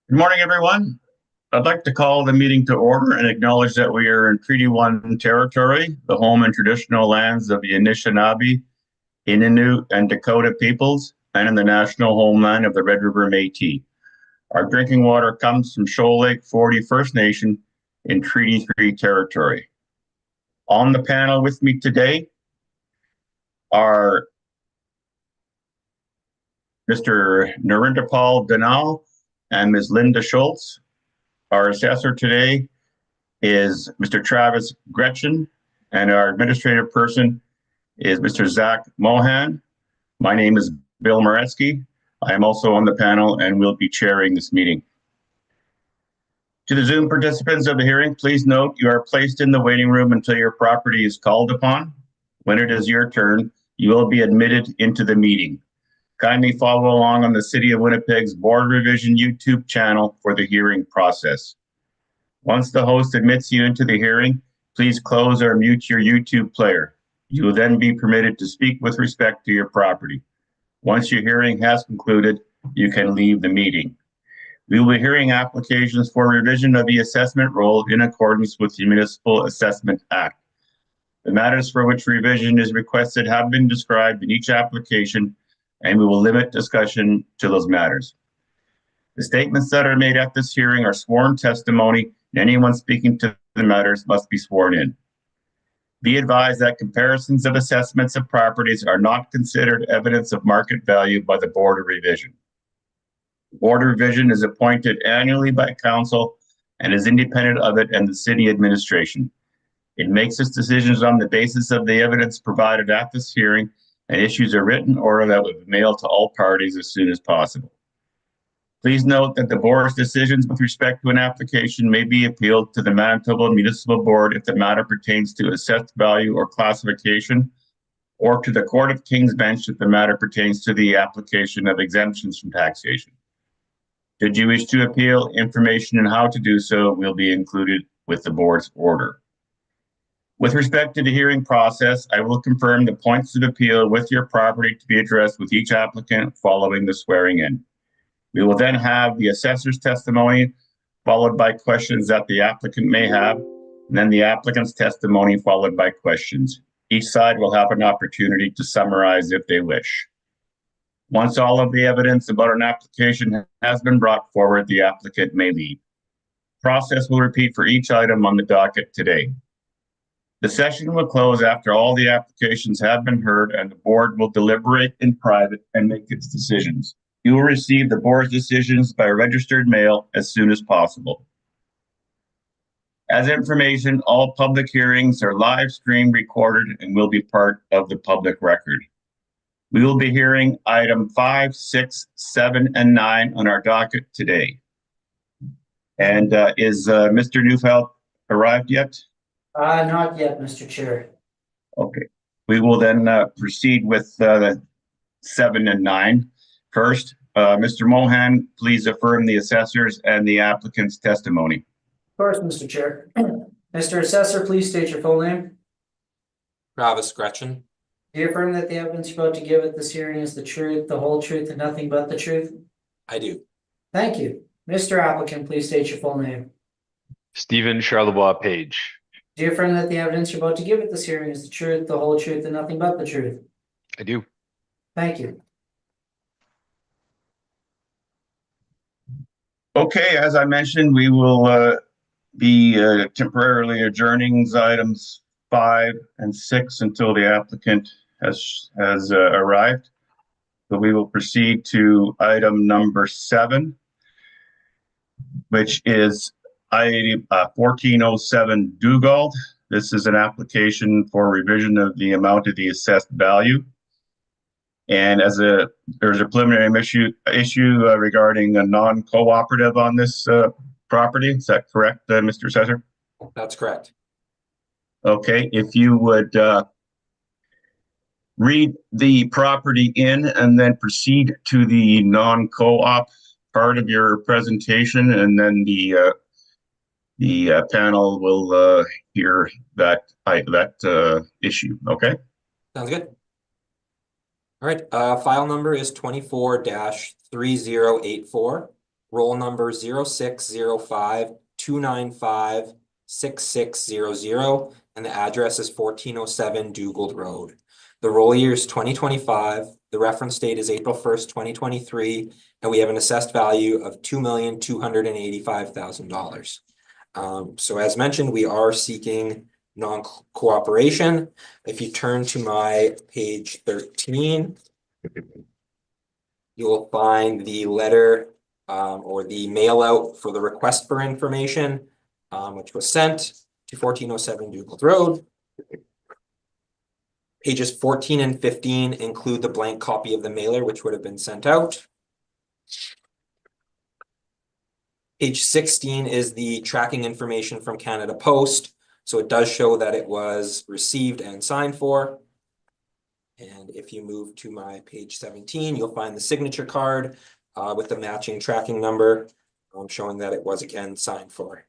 Good morning, everyone. I'd like to call the meeting to order and acknowledge that we are in Treaty 1 territory, the home and traditional lands of the Anishinaabe, Innu, and Dakota peoples, and in the national homeland of the Red River Métis. Our drinking water comes from Shoal Lake 40 First Nation in Treaty 3 territory. On the panel with me today are Mr. Narendra Danal and Ms. Linda Schultz. Our assessor today is Mr. Travis Gretchen, and our administrative person is Mr. Zach Mohan. My name is Bill Moretsky. I am also on the panel and will be chairing this meeting. To the Zoom participants of the hearing, please note you are placed in the waiting room until your property is called upon. When it is your turn, you will be admitted into the meeting. Kindly follow along on the City of Winnipeg's Board Revision YouTube channel for the hearing process. Once the host admits you into the hearing, please close or mute your YouTube player. You will then be permitted to speak with respect to your property. Once your hearing has concluded, you can leave the meeting. We will be hearing applications for revision of the assessment roll in accordance with the Municipal Assessment Act. The matters for which revision is requested have been described in each application, and we will limit discussion to those matters. The statements that are made at this hearing are sworn testimony, and anyone speaking to the matters must be sworn in. Be advised that comparisons of assessments of properties are not considered evidence of market value by the Board of Revision. The Board of Revision is appointed annually by Council and is independent of it and the City Administration. It makes its decisions on the basis of the evidence provided at this hearing and issues a written order that will be mailed to all parties as soon as possible. Please note that the board's decisions with respect to an application may be appealed to the Manitoba Municipal Board if the matter pertains to assessed value or classification, or to the Court of King's Bench if the matter pertains to the application of exemptions from taxation. Should you wish to appeal, information on how to do so will be included with the board's order. With respect to the hearing process, I will confirm the points of appeal with your property to be addressed with each applicant following the swearing in. We will then have the assessor's testimony, followed by questions that the applicant may have, and then the applicant's testimony, followed by questions. Each side will have an opportunity to summarize if they wish. Once all of the evidence about an application has been brought forward, the applicant may leave. The process will repeat for each item on the docket today. The session will close after all the applications have been heard, and the board will deliberate in private and make its decisions. You will receive the board's decisions by registered mail as soon as possible. As information, all public hearings are live streamed, recorded, and will be part of the public record. We will be hearing item 5, 6, 7, and 9 on our docket today. And is Mr. Neufeld arrived yet? Not yet, Mr. Chair. Okay. We will then proceed with the 7 and 9. First, Mr. Mohan, please affirm the assessor's and the applicant's testimony. Of course, Mr. Chair. Mr. Assessor, please state your full name. Travis Gretchen. Do you affirm that the evidence you're about to give at this hearing is the truth, the whole truth, and nothing but the truth? I do. Thank you. Mr. Applicant, please state your full name. Stephen Charlebois Page. Do you affirm that the evidence you're about to give at this hearing is the truth, the whole truth, and nothing but the truth? I do. Thank you. Okay, as I mentioned, we will be temporarily adjourning items 5 and 6 until the applicant has arrived. So we will proceed to item number 7, which is I-1407 Dugald. This is an application for revision of the amount of the assessed value. And there's a preliminary issue regarding a non-cooperative on this property. Is that correct, Mr. Assessor? That's correct. Okay, if you would read the property in and then proceed to the non-co-op part of your presentation, and then the panel will hear that issue. Okay. Sounds good. All right. File number is 24-3084. roll number 0605-295-6600, and the address is 1407 Dugald Road. The roll year is 2025. The reference date is April 1st, 2023, and we have an assessed value of $2,285,000. So as mentioned, we are seeking non-cooperation. If you turn to my page 13, you will find the letter or the mail out for the request for information, which was sent to 1407 Dugald Road. Pages 14 and 15 include the blank copy of the mailer, which would have been sent out. Page 16 is the tracking information from Canada Post. So it does show that it was received and signed for. And if you move to my page 17, you'll find the signature card with the matching tracking number showing that it was again signed for.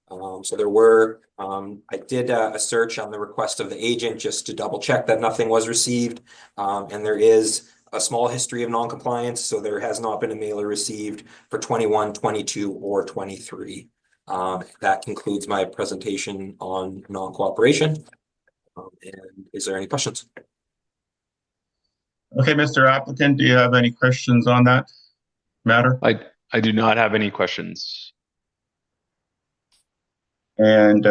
So there were, I did a search on the request of the agent just to double check that nothing was received. And there is a small history of non-compliance. So there has not been a mailer received for 21, 22, or 23. That concludes my presentation on non-cooperation. And is there any questions? Okay, Mr. Applicant, do you have any questions on that matter? I do not have any questions. And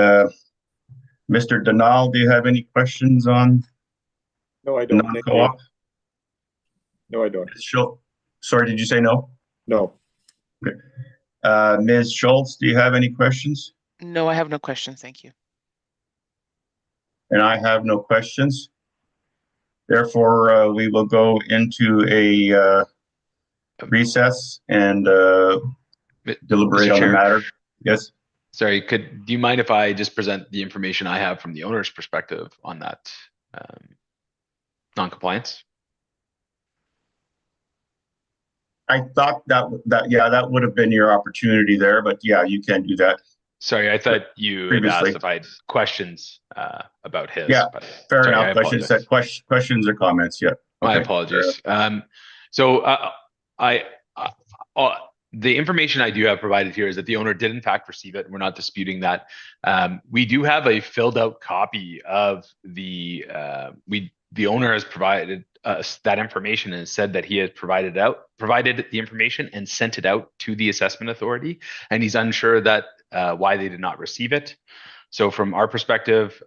Mr. Denal, do you have any questions on No, I don't. Thank you. non-co-op? No, I don't. Sorry, did you say no? No. Ms. Schultz, do you have any questions? No, I have no questions. Thank you. And I have no questions. Therefore, we will go into a recess and deliberate Mr. on the Chair? matter. Yes. Sorry, do you mind if I just present the information I have from the owner's perspective on that non-compliance? I thought that would have been your opportunity there, but yeah, you can do that. Sorry, I thought you had Previously. asked if I had questions about his. Yeah, but Fair sorry, I enough. Questions or comments? Yeah. My Okay. apologies. The information I do have provided here is that the owner did in fact receive it. We're not disputing that. We do have a filled out copy of the owner has provided us that information and said that he has provided the information and sent it out to the assessment authority, and he's unsure that why they did not receive it. So from our perspective,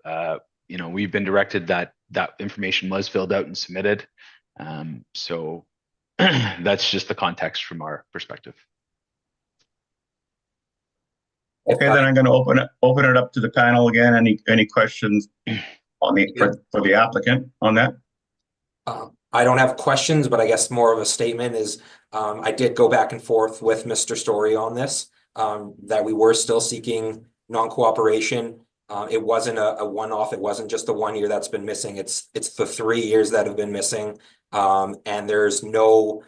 we've been directed that that information was filled out and submitted. So that's just the context from our perspective. Okay, then I'm going to open it up to the panel again. Any questions on for the applicant on that? I don't have questions, but I guess more of a statement is I did go back and forth with Mr. Story on this, that we were still seeking non-cooperation. It wasn't a one-off. It wasn't just the 1 year that's been missing. It's the 3 years that have been missing. And there's no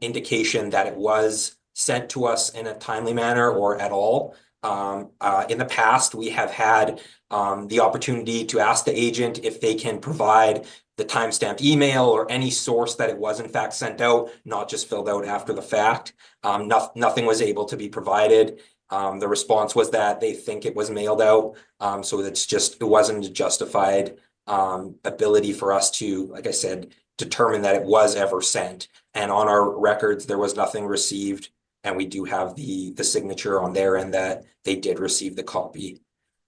indication that it was sent to us in a timely manner or at all. In the past, we have had the opportunity to ask the agent if they can provide the timestamped email or any source that it was in fact sent out, not just filled out after the fact. Nothing was able to be provided. The response was that they think it was mailed out. So it wasn't a justified ability for us to, like I said, determine that it was ever sent. And on our records, there was nothing received. And we do have the signature on there and that they did receive the copy.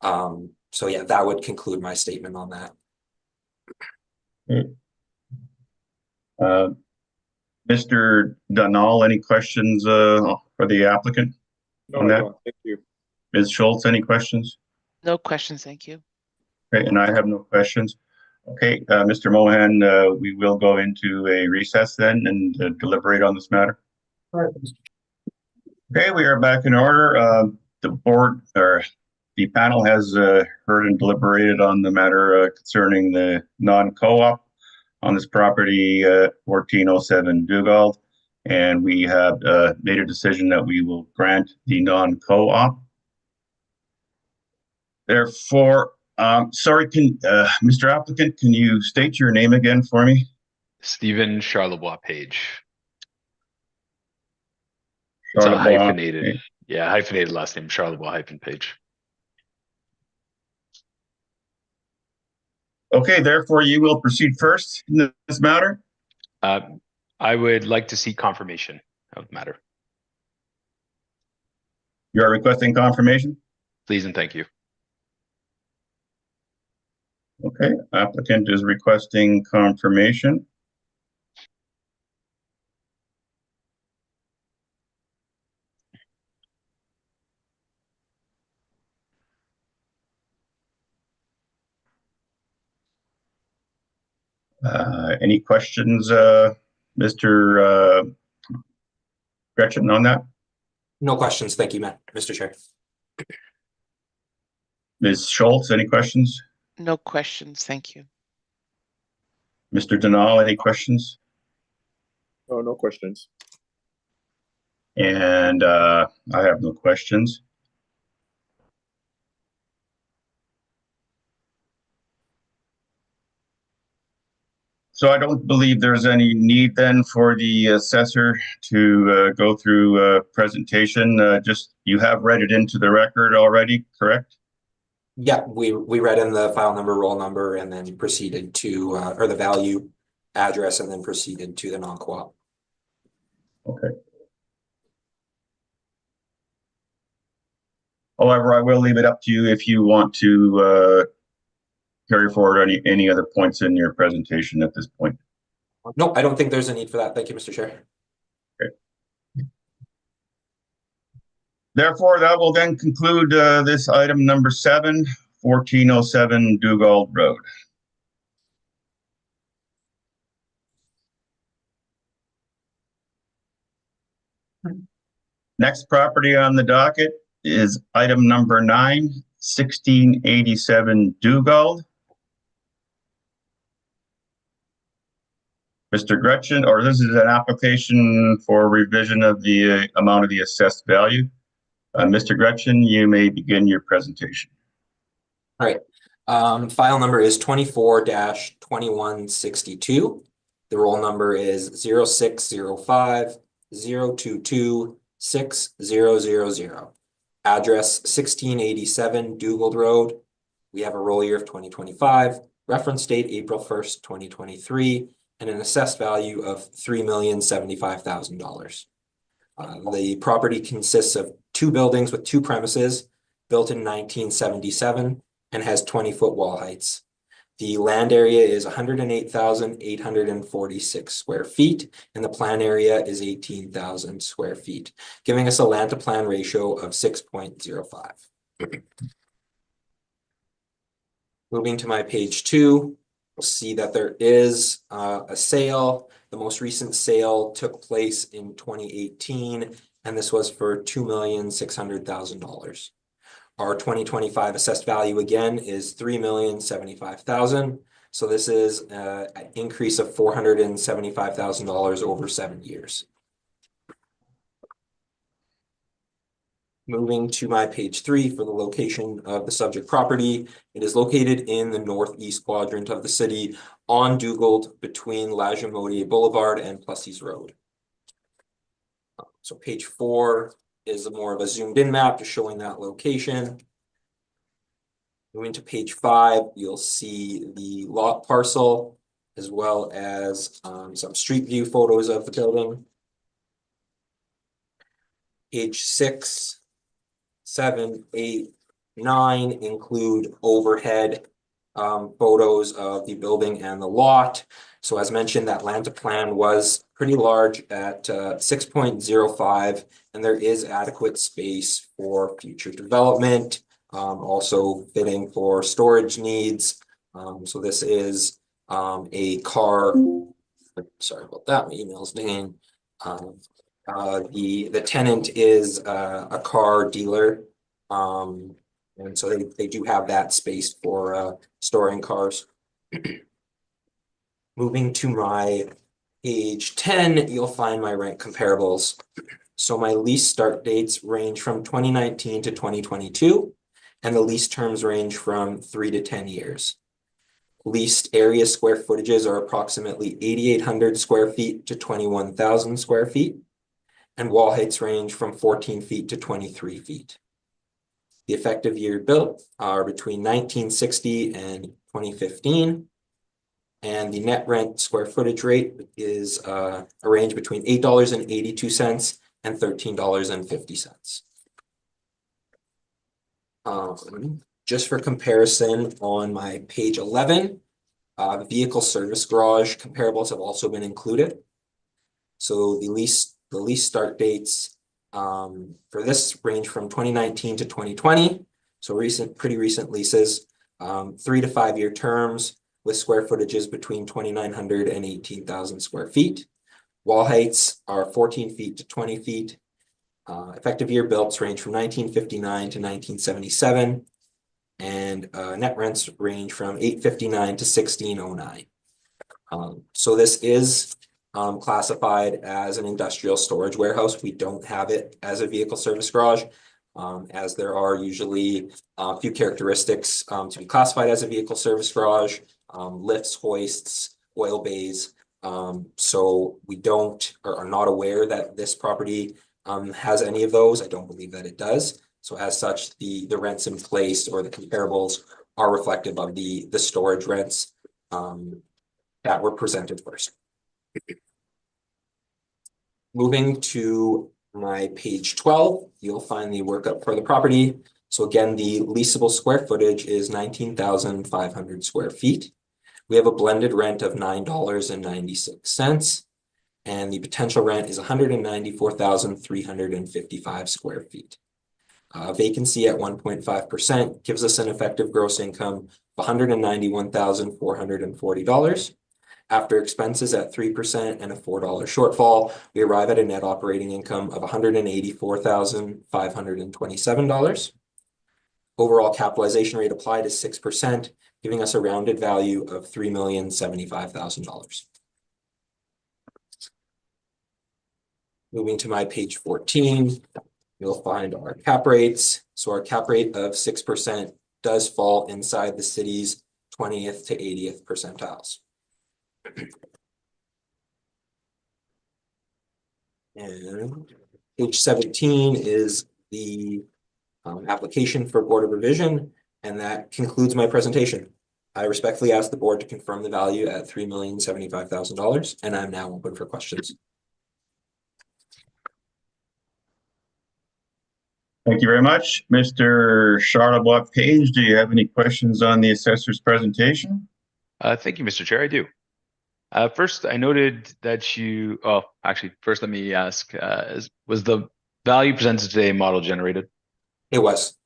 So yeah, that would conclude my statement on that. Mr. Dunal, any questions for the applicant? No, On I that? don't. Thank you. Ms. Schultz, any questions? No questions. Thank you. Okay, and I have no questions. Okay, Mr. Mohan, we will go into a recess then and deliberate on this matter. All right. Okay, we are back in order. The panel has heard and deliberated on the matter concerning the non-co-op on this property, 1407 Dugald, and we have made a decision that we will grant the non-co-op. Therefore, sorry, Mr. Applicant, can you state your name again for me? Stephen Charlebois Page. It's a Charlotte Bois. hyphenated, yeah, hyphenated last name, Charlebois-Page. Okay, therefore you will proceed first in this matter. I would like to see confirmation of the matter. You are requesting confirmation? Please and thank you. Okay, applicant is requesting confirmation. Any questions, Mr. Gretchen, on that? No questions. Thank you, Mr. Chair. Ms. Schultz, any questions? No questions, thank you. Mr. Denal, any questions? No, no questions. And I have no questions. So I don't believe there's any need then for the assessor to go through a presentation. Just you have read it into the record already, correct? Yeah, we read in the file number, roll number, and then proceeded to, or the value address, and then proceeded to the non-co-op. Okay. However, I will leave it up to you if you want to carry forward any other points in your presentation at this point. No, I don't think there's a need for that. Thank you, Mr. Chair. Okay. Therefore, that will then conclude this item number 7, 1407 Dugald Road. Next property on the docket is item number 9, 1687 Dugald. Mr. Gretchen, or this is an application for revision of the amount of the assessed value. Mr. Gretchen, you may begin your presentation. All right. File number is 24-2162. The roll number is 0605-022-6000. Address 1687 Dugald Road. We have a roll year of 2025, reference date April 1st, 2023, and an assessed value of $3,075,000. The property consists of 2 buildings with 2 premises, built in 1977, and has 20-foot wall heights. The land area is 108,846 square feet, and the plan area is 18,000 square feet, giving us a land to plan ratio of 6.05. Moving to my page 2, we'll see that there is a sale. The most recent sale took place in 2018, and this was for $2,600,000. Our 2025 assessed value again is $3,075,000. So this is an increase of $475,000 over 7 years. Moving to my page 3 for the location of the subject property. It is located in the northeast quadrant of the city on Dugald between Lagimodier Boulevard and Plessis Road. So page 4 is more of a zoomed in map just showing that location. Moving to page 5, you'll see the lot parcel as well as some street view photos of the building. Page 6, 7, 8, 9 include overhead photos of the building and the lot. So as mentioned, that land to plan was pretty large at 6.05, and there is adequate space for future development, also fitting for storage needs. So this is a car, sorry about that, my email's dinging. The tenant is a car dealer, and so they do have that space for storing cars. Moving to my page 10, you'll find my rent comparables. So my lease start dates range from 2019 to 2022, and the lease terms range from 3 to 10 years. Leased area square footages are approximately 8,800 square feet to 21,000 square feet. and wall heights range from 14 feet to 23 feet. The effective year built are between 1960 and 2015. And the net rent square footage rate is a range between $8.82 and $13.50. Just for comparison, on my page 11, the vehicle service garage comparables have also been included. So the lease start dates for this range from 2019 to 2020. So pretty recent leases, 3 to 5 year terms with square footages between 2,900 and 18,000 square feet. Wall heights are 14 feet to 20 feet. Effective year builts range from 1959 to 1977. And net rents range from $8.59 to $16.09. So this is classified as an industrial storage warehouse. We don't have it as a vehicle service garage, as there are usually a few characteristics to be classified as a vehicle service garage, lifts, hoists, oil bays. So we don't or are not aware that this property has any of those. I don't believe that it does. So as such, the rents in place or the comparables are reflective of the storage rents that were presented first. Moving to my page 12, you'll find the workup for the property. So again, the leasable square footage is 19,500 square feet. We have a blended rent of $9.96, and the potential rent is 194,355 square feet. Vacancy at 1.5% gives us an effective gross income of $191,440. After expenses at 3% and a $4 shortfall, we arrive at a net operating income of $184,527. Overall capitalization rate applied is 6%, giving us a rounded value of $3,075,000. Moving to my page 14, you'll find our cap rates. So our cap rate of 6% does fall inside the city's 20th to 80th percentiles. And page 17 is the application for Board of Revision, and that concludes my presentation. I respectfully ask the board to confirm the value at $3,075,000, and I'm now open for questions. Thank you very much. Mr. Charlebois Page, do you have any questions on the assessor's presentation? Thank you, Mr. Chair. I do. First, I noted that first let me ask, was the value presented today model generated? It was.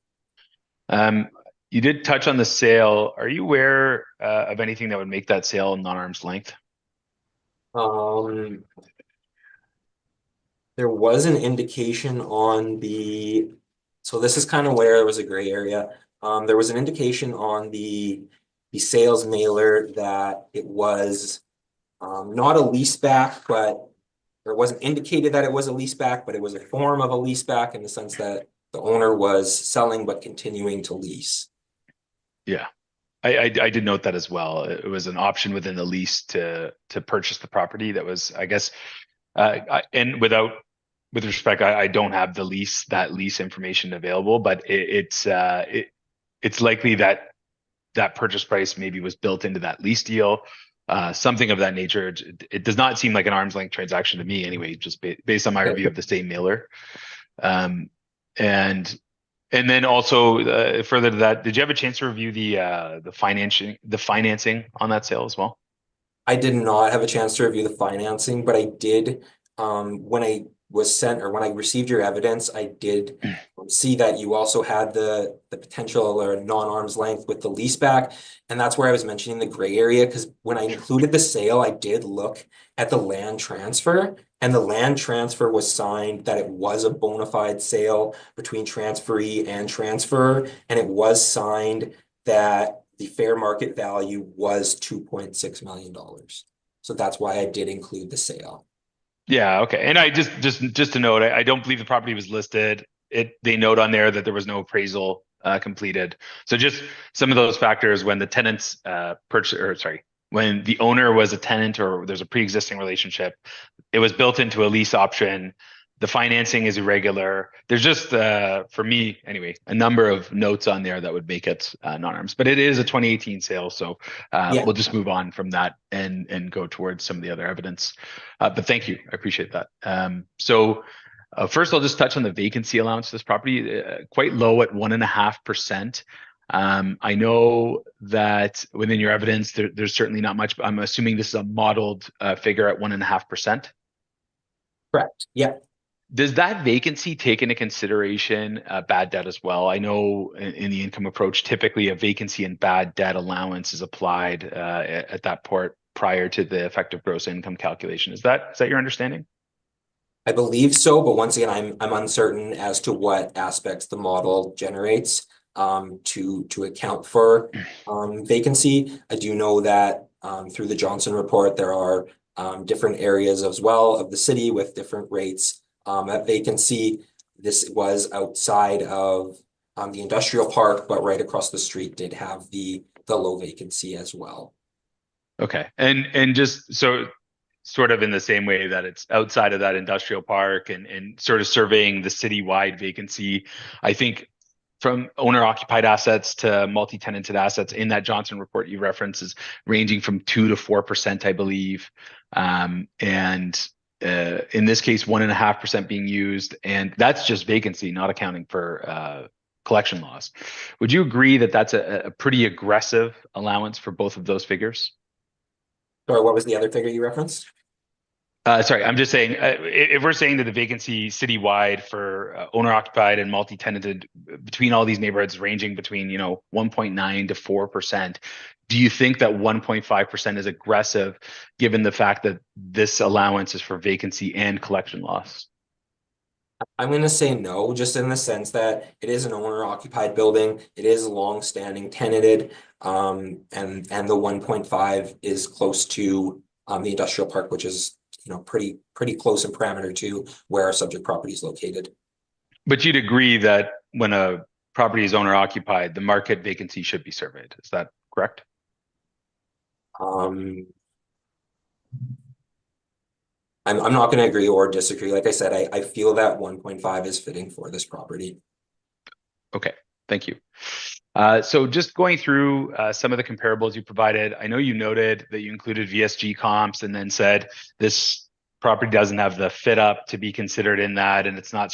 You did touch on the sale. Are you aware of anything that would make that sale non-arm's length? There was an indication on the, so this is kind of where there was a gray area. There was an indication on the sales mailer that it was not a leaseback, but it wasn't indicated that it was a leaseback, but it was a form of a leaseback in the sense that the owner was selling but continuing to lease. Yeah, I did note that as well. It was an option within the lease to purchase the property. That was, I guess, and with respect, I don't have that lease information available, but it's likely that purchase price maybe was built into that lease deal. Something of that nature. It does not seem like an arm's length transaction to me anyway, just based on my review of the same mailer. And then also further to that, did you have a chance to review the financing on that sale as well? I did not have a chance to review the financing, but I did when I received your evidence, I did see that you also had the potential or non-arm's length with the leaseback. And that's where I was mentioning the gray area, because when I included the sale, I did look at the land transfer, and the land transfer was signed that it was a bona fide sale between transferee and transferor, and it was signed that the fair market value was $2.6 million. So that's why I did include the sale. Yeah, okay. And I just to note, I don't believe the property was listed. They note on there that there was no appraisal completed. So just some of those factors when the tenants when the owner was a tenant or there's a pre-existing relationship, it was built into a lease option. The financing is irregular. There's just, for me anyway, a number of notes on there that would make it non-arms. But it is a 2018 sale, so Yeah. we'll just move on from that and go towards some of the other evidence. But thank you, I appreciate that. First, I'll just touch on the vacancy allowance for this property, quite low at 1.5%. I know that within your evidence, there's certainly not much, but I'm assuming this is a modeled figure at 1.5%. Correct. Yeah. Does that vacancy take into consideration bad debt as well? I know in the income approach, typically a vacancy and bad debt allowance is applied at that port prior to the effective gross income calculation. Is that your understanding? I believe so, but once again, I'm uncertain as to what aspects the model generates to account for vacancy. I do know that through the Johnson report, there are different areas as well of the city with different rates at vacancy. This was outside of the industrial park, but right across the street did have the low vacancy as well. Okay, and just so sort of in the same way that it's outside of that industrial park and sort of surveying the citywide vacancy, I think from owner-occupied assets to multi-tenanted assets in that Johnson report you reference is ranging from 2 to 4%, I believe. And in this case, 1.5% being used, and that's just vacancy, not accounting for collection loss. Would you agree that that's a pretty aggressive allowance for both of those figures? Sorry, what was the other figure you referenced? Sorry, I'm just saying, if we're saying that the vacancy citywide for owner-occupied and multi-tenanted between all these neighborhoods ranging between 1.9 to 4%, do you think that 1.5% is aggressive given the fact that this allowance is for vacancy and collection loss? I'm going to say no, just in the sense that it is an owner-occupied building. It is long-standing tenanted, and the 1.5 is close to the industrial park, which is pretty close in parameter to where our subject property is located. But you'd agree that when a property is owner occupied, the market vacancy should be surveyed. Is that correct? I'm not going to agree or disagree. Like I said, I feel that 1.5 is fitting for this property. Okay, thank you. So just going through some of the comparables you provided, I know you noted that you included VSG comps and then said this property doesn't have the fit up to be considered in that, and it's not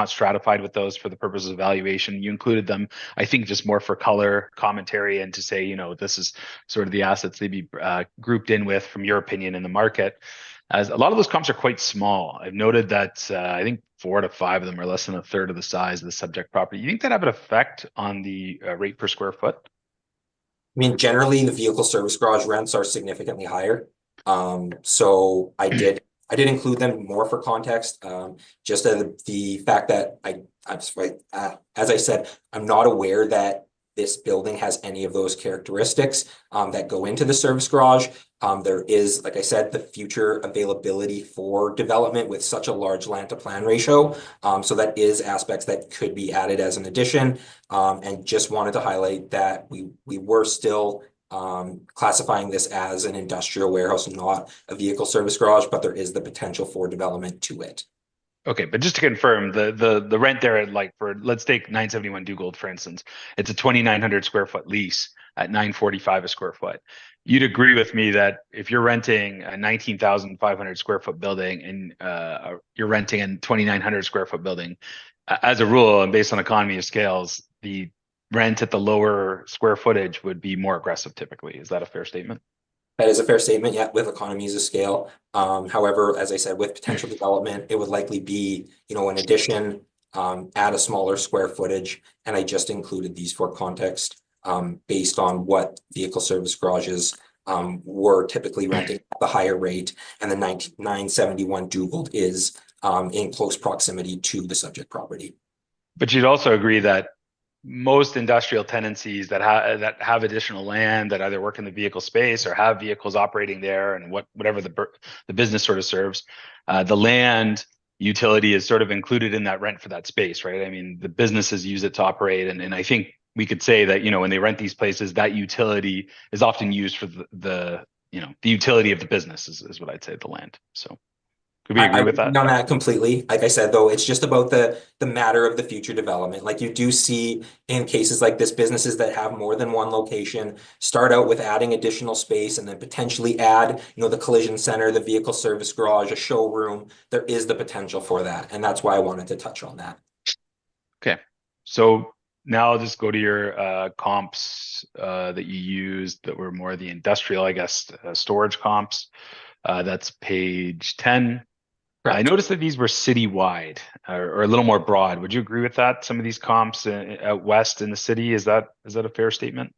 stratified with those for the purposes of valuation. You included them, I think, just more for color commentary and to say, this is sort of the assets they'd be grouped in with, from your opinion, in the market. As a lot of those comps are quite small. I've noted that I think 4 to 5 of them are less than a third of the size of the subject property. You think that have an effect on the rate per square foot? I mean, generally the vehicle service garage rents are significantly higher. So I did include them more for context, just the fact that as I said, I'm not aware that this building has any of those characteristics that go into the service garage. There is, like I said, the future availability for development with such a large land to plan ratio. So that is aspects that could be added as an addition. And just wanted to highlight that we were still classifying this as an industrial warehouse, not a vehicle service garage, but there is the potential for development to it. Okay, but just to confirm, the rent there, let's take 971 Dugald, for instance, it's a 2,900 square foot lease at $945 a square foot. You'd agree with me that if you're renting a 19,500 square foot building and you're renting a 2,900 square foot building, as a rule and based on economy of scales, the rent at the lower square footage would be more aggressive typically. Is that a fair statement? That is a fair statement, yeah, with economies of scale. However, as I said, with potential development, it would likely be, an addition at a smaller square footage. And I just included these for context based on what vehicle service garages were typically renting at the higher rate. And the 971 Dugald is in close proximity to the subject property. But you'd also agree that most industrial tenancies that have additional land that either work in the vehicle space or have vehicles operating there and whatever the business sort of serves, the land utility is sort of included in that rent for that space, right? I mean, the businesses use it to operate, and I think we could say that when they rent these places, that utility is often used for the utility of the business is what I'd say, the land. So. Could we agree with agree that? on that completely. Like I said, though, it's just about the matter of the future development. Like you do see in cases like this, businesses that have more than one location start out with adding additional space and then potentially add, the collision center, the vehicle service garage, a showroom. There is the potential for that. And that's why I wanted to touch on that. Okay. So now I'll just go to your comps that you used that were more the industrial, I guess, storage comps. That's page 10. I Correct. noticed that these were citywide or a little more broad. Would you agree with that? Some of these comps out west in the city, is that a fair statement?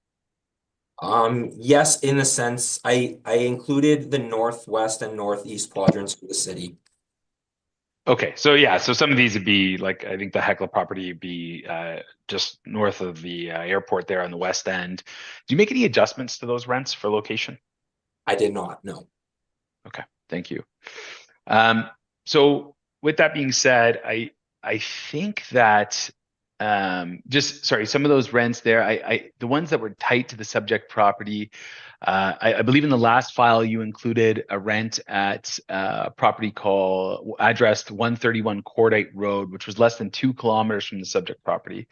Yes, in a sense, I included the northwest and northeast quadrants for the city. Okay, so yeah, so some of these would be like, I think the Hecla property would be just north of the airport there on the west end. Do you make any adjustments to those rents for location? I did not, no. Okay, thank you. So with that being said, I think that just sorry, some of those rents there, the ones that were tight to the subject property, I believe in the last file you included a rent at a property called addressed 131 Cordite Road, which was less than 2 kilometers from the subject property,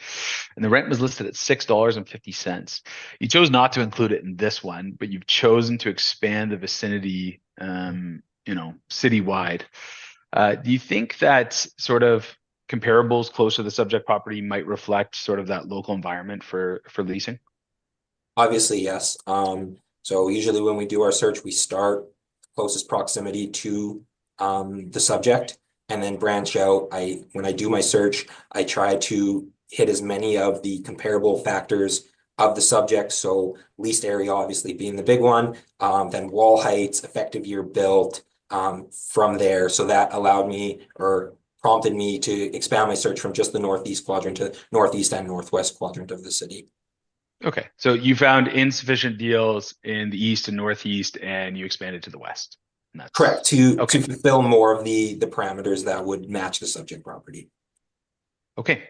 and the rent was listed at $6.50. You chose not to include it in this one, but you've chosen to expand the vicinity, citywide. Do you think that sort of comparables close to the subject property might reflect sort of that local environment for leasing? Obviously, yes. So usually when we do our search, we start closest proximity to the subject and then branch out. When I do my search, I try to hit as many of the comparable factors of the subject. So leased area obviously being the big one, then wall heights, effective year built, from there. So that allowed me or prompted me to expand my search from just the northeast quadrant to northeast and northwest quadrant of the city. Okay, so you found insufficient deals in the east and northeast, and you expanded to the west. And that's Correct, to okay. fulfill more of the parameters that would match the subject property. Okay.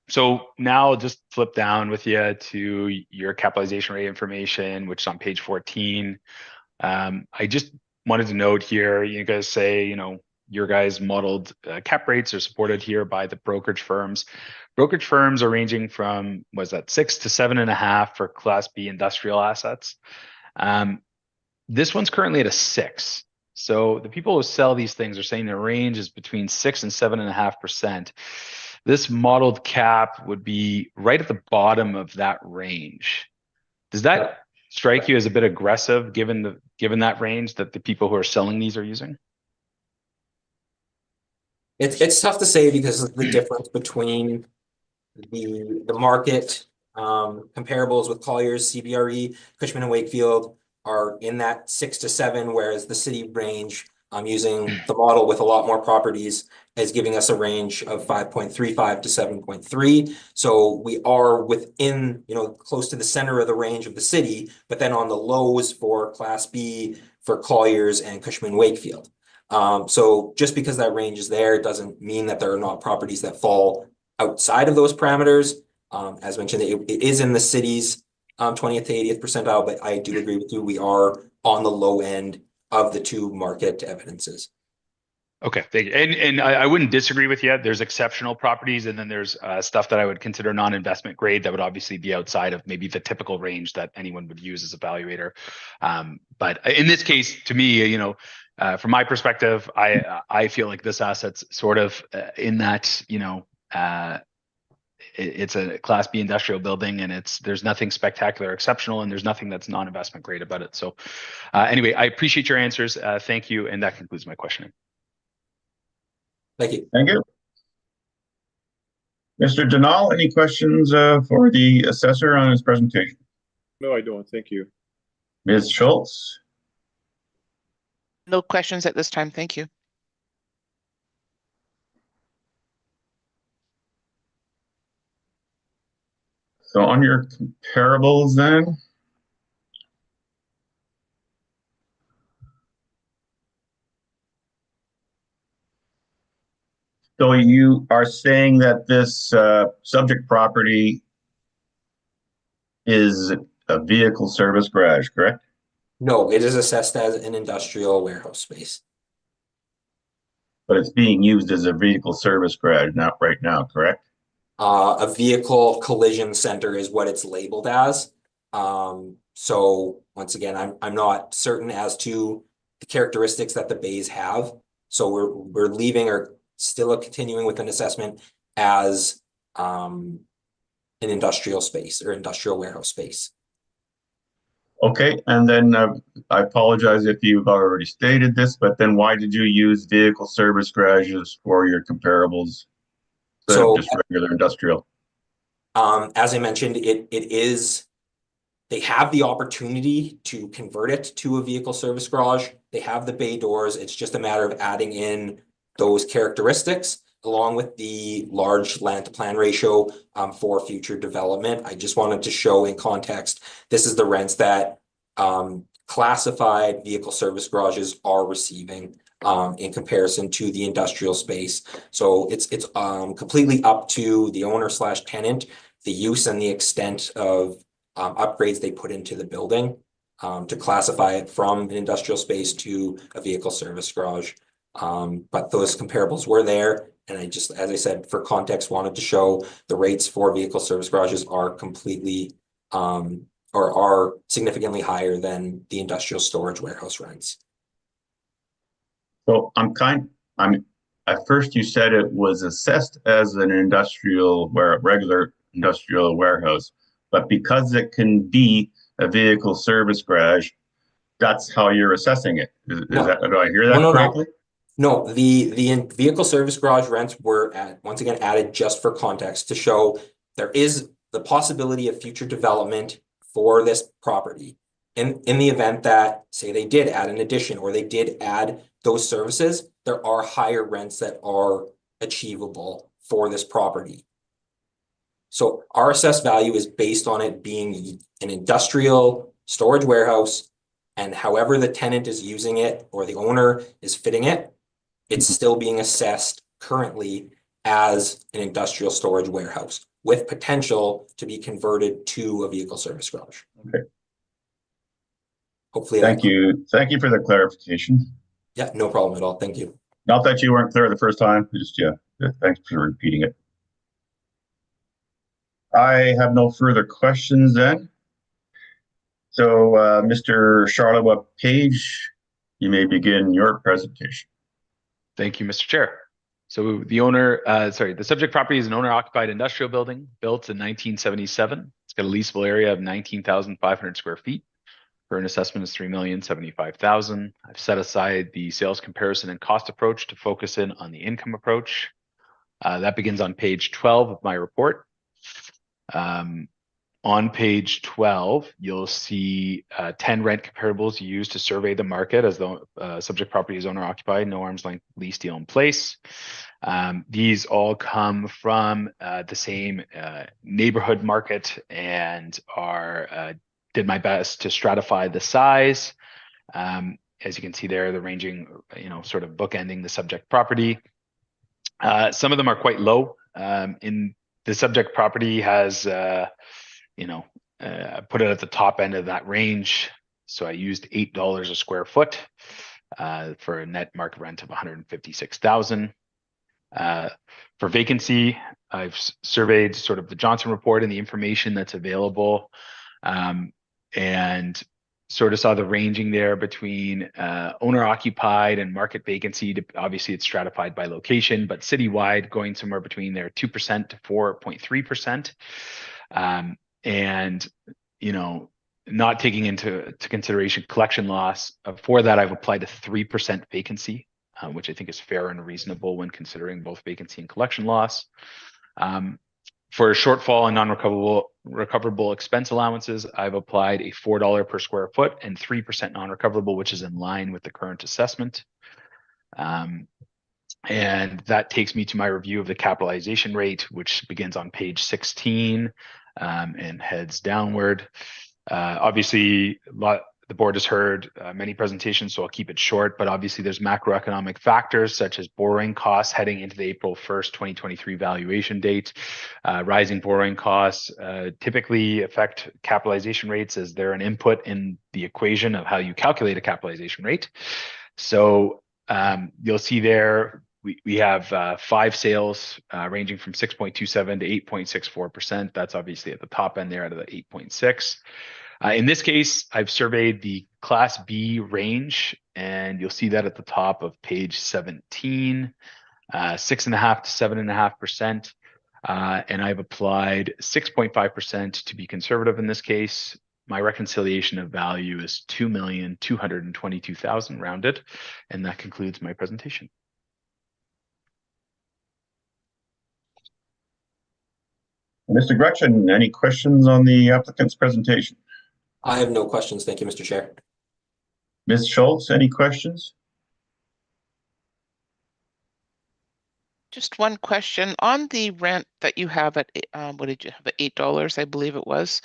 So now I'll just flip down with you to your capitalization rate information, which is on page 14. I just wanted to note here, you guys say, your guys modeled cap rates are supported here by the brokerage firms. Brokerage firms are ranging from, was that 6 to 7.5 for Class B industrial assets. This one's currently at a 6. So the people who sell these things are saying their range is between 6 and 7.5%. This modeled cap would be right at the bottom of that range. Does that strike you as a bit aggressive given that range that the people who are selling these are using? It's tough to say because of the difference between the market comparables with Colliers, CBRE, Cushman and Wakefield are in that 6 to 7, whereas the city range, using the model with a lot more properties, is giving us a range of 5.35 to 7.3. So we are within, close to the center of the range of the city, but then on the lows for Class B, for Colliers and Cushman Wakefield. So just because that range is there doesn't mean that there are not properties that fall outside of those parameters. As mentioned, it is in the city's 20th to 80th percentile, but I do agree with you. We are on the low end of the two market evidences. Okay, thank you. And I wouldn't disagree with you. There's exceptional properties, and then there's stuff that I would consider non-investment grade that would obviously be outside of maybe the typical range that anyone would use as a valuator. But in this case, to me, from my perspective, I feel like this asset's sort of in that, it's a Class B industrial building, and there's nothing spectacular, exceptional, and there's nothing that's non-investment grade about it. So anyway, I appreciate your answers. Thank you, and that concludes my questioning. Thank you. Thank you. Mr. Denal, any questions for the assessor on his presentation? No, I don't. Thank you. Ms. Schultz? No questions at this time. Thank you. So on your comparables then, so you are saying that this subject property is a vehicle service garage, correct? No, it is assessed as an industrial warehouse space. but it's being used as a vehicle service garage not right now, correct? A vehicle collision center is what it's labeled as. So once again, I'm not certain as to the characteristics that the bays have. So we're leaving or still continuing with an assessment as an industrial space or industrial warehouse space. Okay, and then I apologize if you've already stated this, but then why did you use vehicle service garages for your comparables instead of So just regular industrial? as I mentioned, they have the opportunity to convert it to a vehicle service garage. They have the bay doors. It's just a matter of adding in those characteristics along with the large land to plan ratio for future development. I just wanted to show in context, this is the rents that classified vehicle service garages are receiving in comparison to the industrial space. So it's completely up to the owner slash tenant, the use and the extent of upgrades they put into the building to classify it from an industrial space to a vehicle service garage. But those comparables were there. And I just, as I said, for context, wanted to show the rates for vehicle service garages are completely or are significantly higher than the industrial storage warehouse rents. So at first you said it was assessed as an regular industrial warehouse, but because it can be a vehicle service garage, that's how you're assessing it. Do I hear that correctly? No, the vehicle service garage rents were once again added just for context to show there is the possibility of future development for this property. In the event that, say, they did add an addition or they did add those services, there are higher rents that are achievable for this property. So our assessed value is based on it being an industrial storage warehouse, and however the tenant is using it or the owner is fitting it, it's still being assessed currently as an industrial storage warehouse with potential to be converted to a vehicle service garage. Okay. Hopefully. Thank you. Thank you for the clarification. Yeah, no problem at all. Thank you. Not that you weren't clear the first time, just, yeah, thanks for repeating it. I have no further questions then. So, Mr. Charlotte Page, you may begin your presentation. Thank you, Mr. Chair. So the subject property is an owner-occupied industrial building built in 1977. It's got a leasable area of 19,500 square feet. For an assessment is $3,075,000. I've set aside the sales comparison and cost approach to focus in on the income approach. That begins on page 12 of my report. On page 12, you'll see 10 rent comparables used to survey the market as the subject property is owner occupied, no arm's length lease deal in place. These all come from the same neighborhood market and did my best to stratify the size. As you can see there, they're ranging, sort of bookending the subject property. Some of them are quite low. In the subject property has, put it at the top end of that range. So I used $8 a square foot for a net market rent of $156,000. For vacancy, I've surveyed sort of the Johnson report and the information that's available, and sort of saw the ranging there between owner occupied and market vacancy. Obviously, it's stratified by location, but citywide going somewhere between there 2% to 4.3%. And not taking into consideration collection loss. For that, I've applied a 3% vacancy, which I think is fair and reasonable when considering both vacancy and collection loss. For a shortfall and non-recoverable expense allowances, I've applied a $4 per square foot and 3% non-recoverable, which is in line with the current assessment. And that takes me to my review of the capitalization rate, which begins on page 16 and heads downward. Obviously, the board has heard many presentations, so I'll keep it short, but obviously there's macroeconomic factors such as borrowing costs heading into the April 1st, 2023 valuation date. Rising borrowing costs typically affect capitalization rates as they're an input in the equation of how you calculate a capitalization rate. So you'll see there, we have 5 sales ranging from 6.27 to 8.64%. That's obviously at the top end there out of the 8.6. In this case, I've surveyed the Class B range, and you'll see that at the top of page 17, 6.5 to 7.5%. And I've applied 6.5% to be conservative in this case. My reconciliation of value is 2,222,000 rounded, and that concludes my presentation. Mr. Gretchen, any questions on the applicant's presentation? I have no questions. Thank you, Mr. Chair. Ms. Schultz, any questions? Just one question on the rent that you have at, what did you have at $8, I believe it was.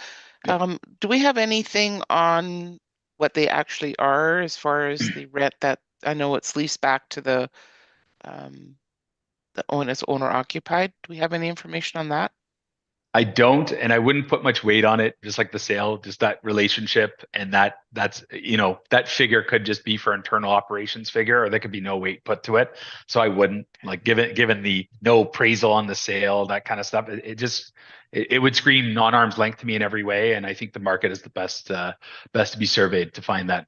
Yep. Do we have anything on what they actually are as far as the rent that, I know it's leased back to the owner occupied? Do we have any information on that? I don't, and I wouldn't put much weight on it, just like the sale, just that relationship, and that's, you know, that figure could just be for internal operations figure, or there could be no weight put to it. So I wouldn't, like, given the no appraisal on the sale, that kind of stuff, it would scream non-arm's length to me in every way, and I think the market is the best to be surveyed to find that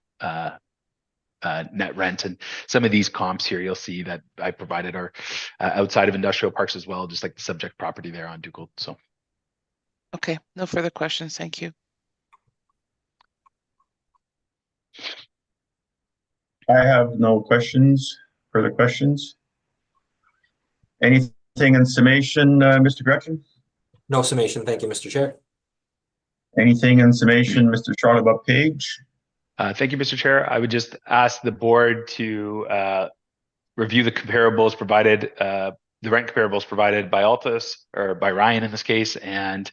net rent. And some of these comps here you'll see that I provided are outside of industrial parks as well, just like the subject property there on Dugald. So. Okay, no further questions. Thank you. I have no questions, further questions. Anything in summation, Mr. Gretchen? No summation. Thank you, Mr. Chair. Anything in summation, Mr. Charlie Page? Thank you, Mr. Chair. I would just ask the board to review the comparables provided, the rent comparables provided by Altus, or by Ryan in this case, and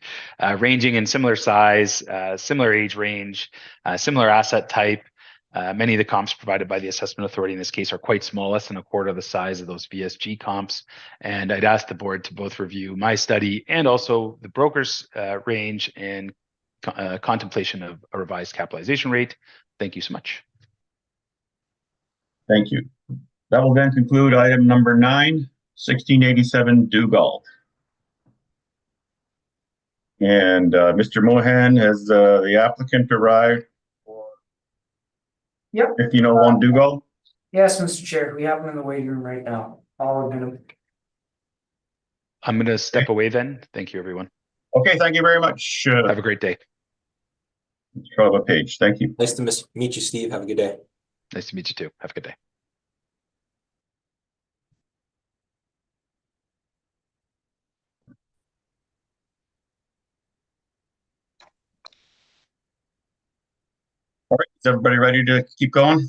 ranging in similar size, similar age range, similar asset type. Many of the comps provided by the assessment authority in this case are quite small, less than a quarter of the size of those VSG comps. And I'd ask the board to both review my study and also the broker's range and contemplation of a revised capitalization rate. Thank you so much. Thank you. That will then conclude item number 9, 1687 Dugald. And Mr. Mohan, has the applicant arrived for Yep. 1501 Dugald? Yes, Mr. Chair, we have him in the waiting room right now. I'll admit him. I'm going to step away then. Thank you, everyone. Okay, thank you very much. Have a great day. Mr. Charlie Page, thank you. Nice to meet you, Steve. Have a good day. Nice to meet you too. Have a good day. All right, is everybody ready to keep going?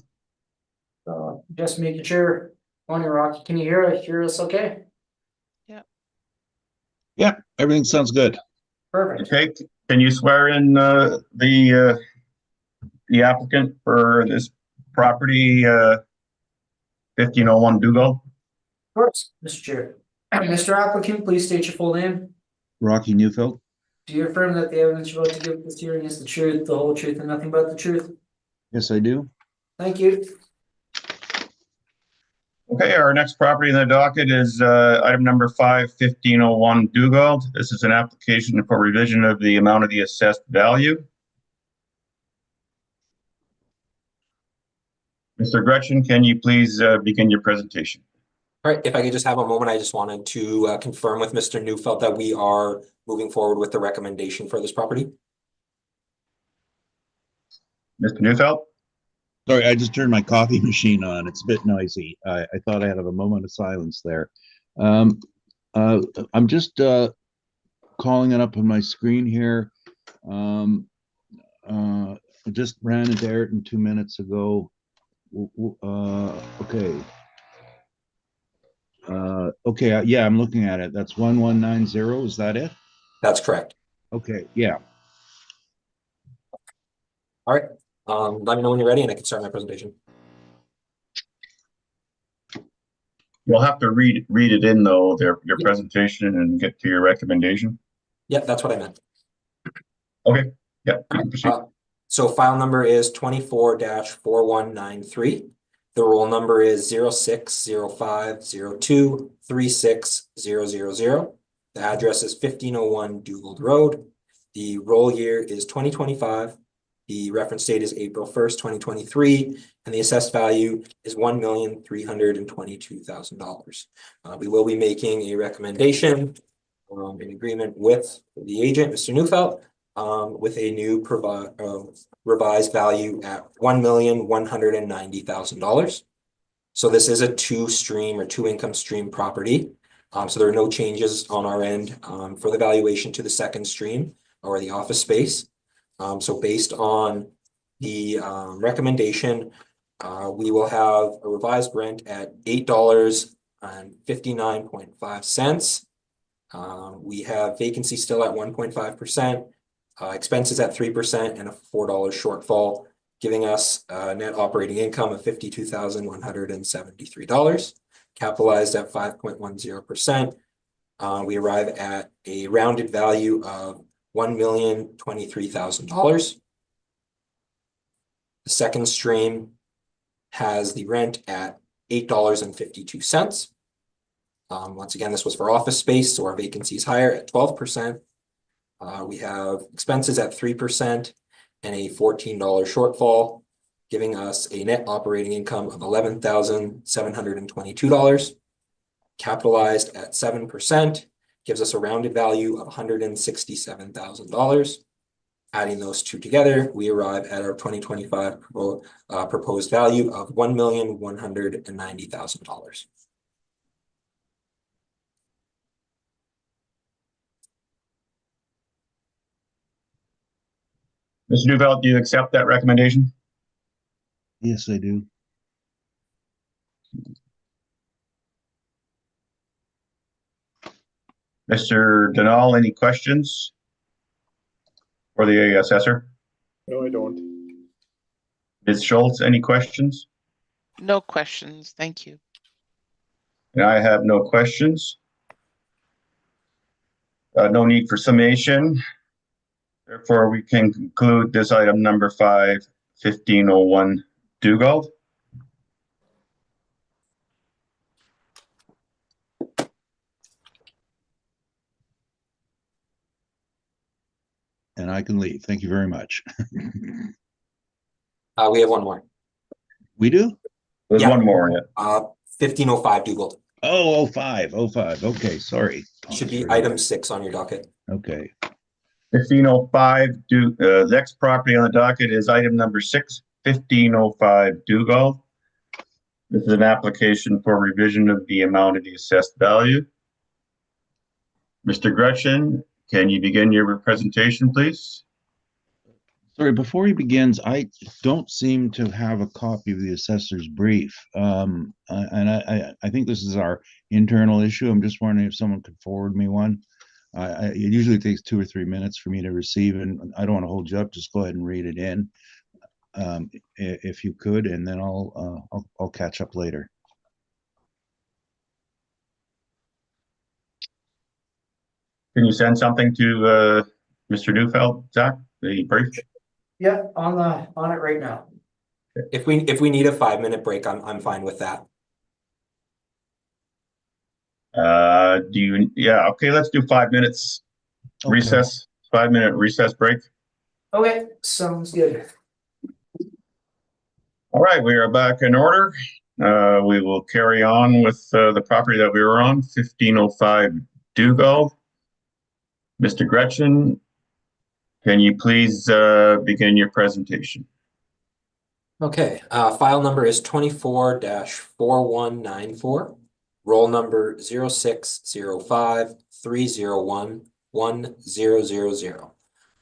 Just making sure. Morning, Rocky. Can you hear us okay? Yeah, everything sounds good. Perfect. Okay, can you swear in the applicant for this property, 1501 Dugald? Of course, Mr. Chair. Mr. Applicant, please state your full name. Rocky Neufeld? Do you affirm that the evidence you're about to give at this hearing is the truth, the whole truth, and nothing but the truth? Yes, I do. Thank you. Okay, our next property in the docket is item number 5, 1501 Dugald. This is an application for revision of the amount of the assessed value. Mr. Gretchen, can you please begin your presentation? All right, if I could just have a moment, I just wanted to confirm with Mr. Neufeld that we are moving forward with the recommendation for this property. Mr. Neufeld? Sorry, I just turned my coffee machine on. It's a bit noisy. I thought I'd have a moment of silence there. I'm just calling it up on my screen here. I just ran into Ayrton 2 minutes ago. Okay. Okay, yeah, I'm looking at it. That's 1190. Is that it? That's correct. Okay, yeah. All right. Let me know when you're ready and I can start my presentation. You'll have to read it in though, your presentation, and get to your recommendation. Yeah, that's what I meant. Okay, yeah, you can proceed. So file number is 24-4193. The roll number is 0605023600. The address is 1501 Dugald Road. The roll year is 2025. The reference date is April 1st, 2023, and the assessed value is $1,322,000. We will be making a recommendation in agreement with the agent, Mr. Neufeld, with a new revised value at $1,190,000. So this is a two income stream property. So there are no changes on our end for the valuation to the second stream or the office space. So based on the recommendation, we will have a revised rent at $8.59.5. We have vacancy still at 1.5%, expenses at 3%, and a $4 shortfall, giving us a net operating income of $52,173, capitalized at 5.10%. We arrive at a rounded value of $1,023,000. The second stream has the rent at $8.52. Once again, this was for office space, so our vacancy is higher at 12%. We have expenses at 3% and a $14 shortfall, giving us a net operating income of $11,722. Capitalized at 7%, gives us a rounded value of $167,000. Adding those two together, we arrive at our 2025 proposed value of $1,190,000. Mr. Neufeld, do you accept that recommendation? Yes, I do. Mr. Denal, any questions for the assessor? No, I don't. Ms. Schultz, any questions? No questions. Thank you. And I have no questions. No need for summation. Therefore, we can conclude this item number 5, 1501 Dugald. And I can leave. Thank you very much. We have one more. We do? There's Yeah. one more. Yeah. 1505 Dugald. Oh, 05. Okay, sorry. Should be item 6 on your docket. Okay. 1505, the next property on the docket is item number 6, 1505 Dugald. This is an application for revision of the amount of the assessed value. Mr. Gretchen, can you begin your presentation, please? Sorry, before he begins, I don't seem to have a copy of the assessor's brief. And I think this is our internal issue. I'm just wondering if someone could forward me one. It usually takes 2 or 3 minutes for me to receive, and I don't want to hold you up. Just go ahead and read it in, if you could, and then I'll catch up later. Can you send something to Mr. Neufeld, Zach, the brief? Yeah, on it right now. If we need a 5-minute break, I'm fine with that. Yeah, okay, let's do 5 minutes Okay. recess, 5-minute recess break. Okay, sounds good. All right, we are back in order. We will carry on with the property that we were on, 1505 Dugald. Mr. Gretchen, can you please begin your presentation? Okay, file number is 24-4194. Roll number 0605301100.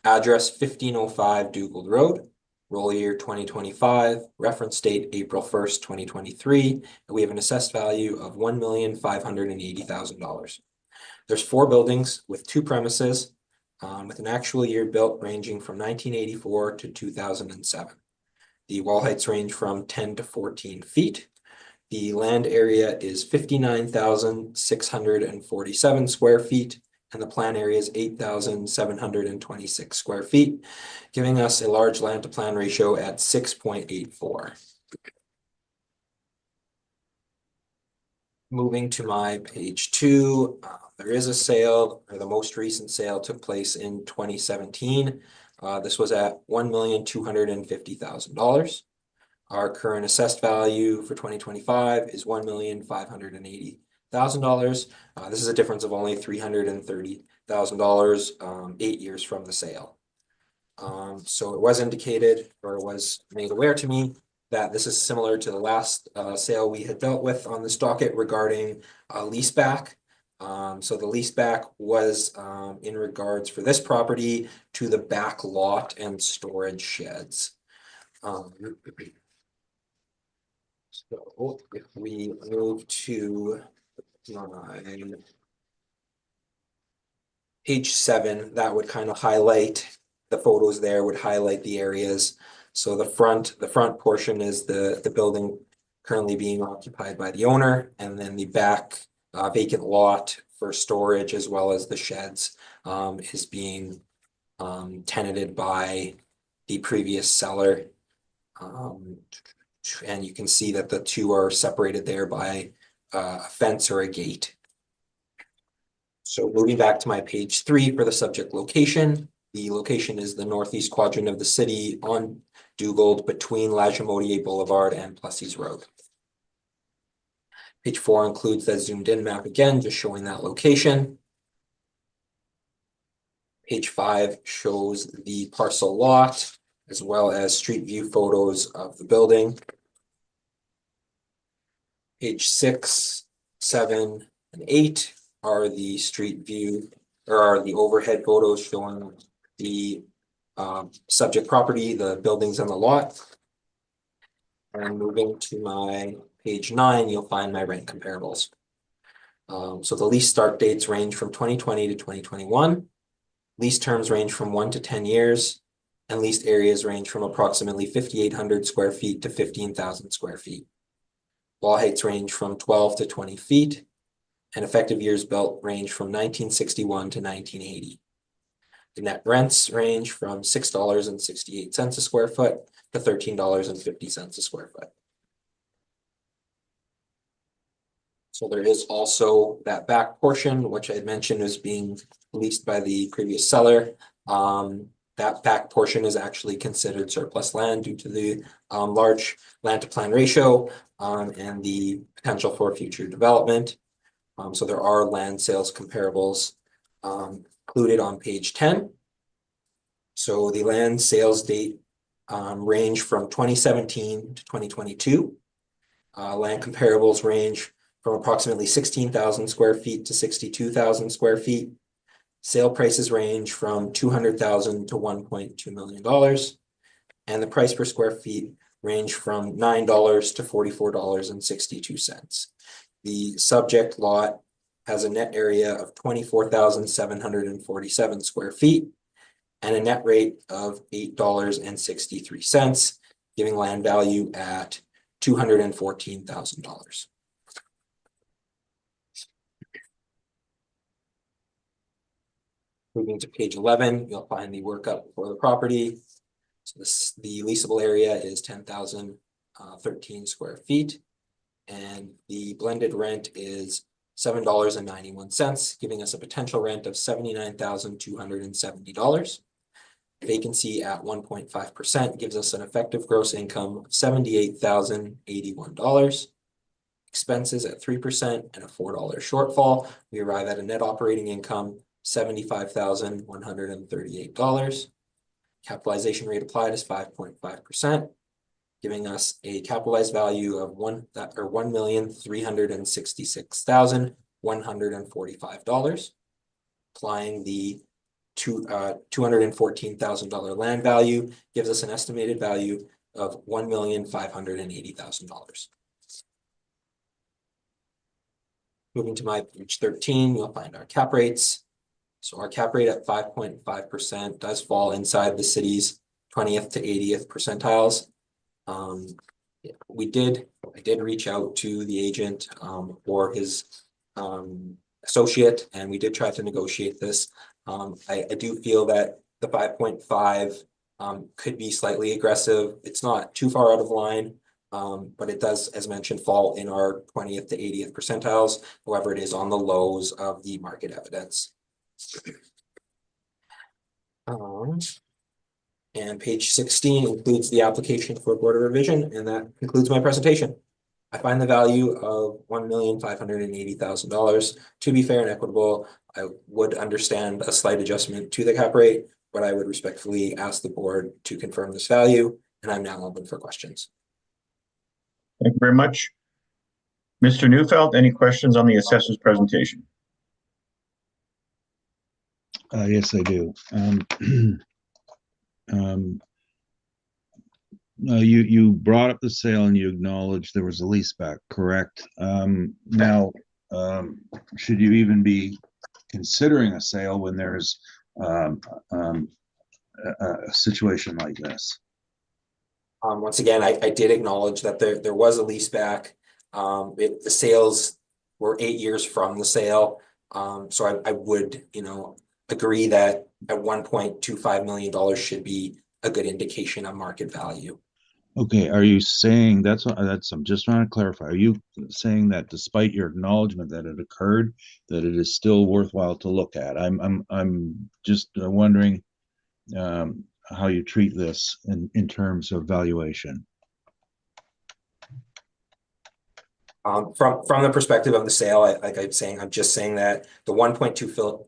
Address 1505 Dugald Road. Roll year 2025. Reference date April 1st, 2023. And we have an assessed value of $1,580,000. There's 4 buildings with 2 premises, with an actual year built ranging from 1984 to 2007. The wall heights range from 10 to 14 feet. The land area is 59,647 square feet, and the plan area is 8,726 square feet, giving us a large land to plan ratio at 6.84. Moving to my page 2, there is a sale, or the most recent sale took place in 2017. This was at $1,250,000. Our current assessed value for 2025 is $1,580,000. This is a difference of only $330,000, 8 years from the sale. So it was indicated, or it was made aware to me, that this is similar to the last sale we had dealt with on this docket regarding leaseback. So the leaseback was in regards for this property to the back lot and storage sheds. So if we move to page 7, that would kind of highlight the photos there, would highlight the areas. So the front portion is the building currently being occupied by the owner, and then the back vacant lot for storage as well as the sheds is being tenanted by the previous seller. And you can see that the two are separated there by a fence or a gate. So moving back to my page 3 for the subject location. The location is the northeast quadrant of the city on Dugald between Lagimodiere Boulevard and Plessis Road. Page 4 includes that zoomed in map again, just showing that location. Page 5 shows the parcel lot as well as street view photos of the building. Page 6, 7, and 8 are the street view, or are the overhead photos showing the subject property, the buildings and the lot. And moving to my page 9, you'll find my rent comparables. So the lease start dates range from 2020 to 2021. Lease terms range from 1 to 10 years, and leased areas range from approximately 5,800 square feet to 15,000 square feet. Wall heights range from 12 to 20 feet, and effective years built range from 1961 to 1980. The net rents range from $6.68 a square foot to $13.50 a square foot. So there is also that back portion, which I had mentioned is being leased by the previous seller. That back portion is actually considered surplus land due to the large land to plan ratio and the potential for future development. So there are land sales comparables included on page 10. So the land sales date range from 2017 to 2022. Land comparables range from approximately 16,000 square feet to 62,000 square feet. Sale prices range from $200,000 to $1.2 million. And the price per square feet range from $9 to $44.62. The subject lot has a net area of 24,747 square feet and a net rate of $8.63, giving land value at $214,000. Moving to page 11, you'll find the workup for the property. So the leasable area is 10,013 square feet, and the blended rent is $7.91, giving us a potential rent of $79,270. Vacancy at 1.5% gives us an effective gross income of $78,081. Expenses at 3% and a $4 shortfall, we arrive at a net operating income $75,138. Capitalization rate applied is 5.5%, giving us a capitalized value of $1,366,145. Applying the $214,000 land value gives us an estimated value of $1,580,000. Moving to my page 13, you'll find our cap rates. So our cap rate at 5.5% does fall inside the city's 20th to 80th percentiles. I did reach out to the agent or his associate, and we did try to negotiate this. I do feel that the 5.5 could be slightly aggressive. It's not too far out of line, But it does, as mentioned, fall in our 20th to 80th percentiles. However, it is on the lows of the market evidence. And page 16 includes the application for board of revision, and that concludes my presentation. I find the value of $1,580,000 to be fair and equitable. I would understand a slight adjustment to the cap rate, but I would respectfully ask the board to confirm this value, and I'm now open for questions. Thank you very much. Mr. Neufeld, any questions on the assessor's presentation? Yes, I do. You brought up the sale and you acknowledged there was a lease back, correct? Now, should you even be considering a sale when there's a situation like this? Once again, I did acknowledge that there was a lease back. The sales were 8 years from the sale. So I would, agree that at $1.25 million should be a good indication of market value. Okay, are you saying I'm just trying to clarify. Are you saying that despite your acknowledgement that it occurred, that it is still worthwhile to look at? I'm just wondering how you treat this in terms of valuation. From the perspective of the sale, I'm just saying that the 1.250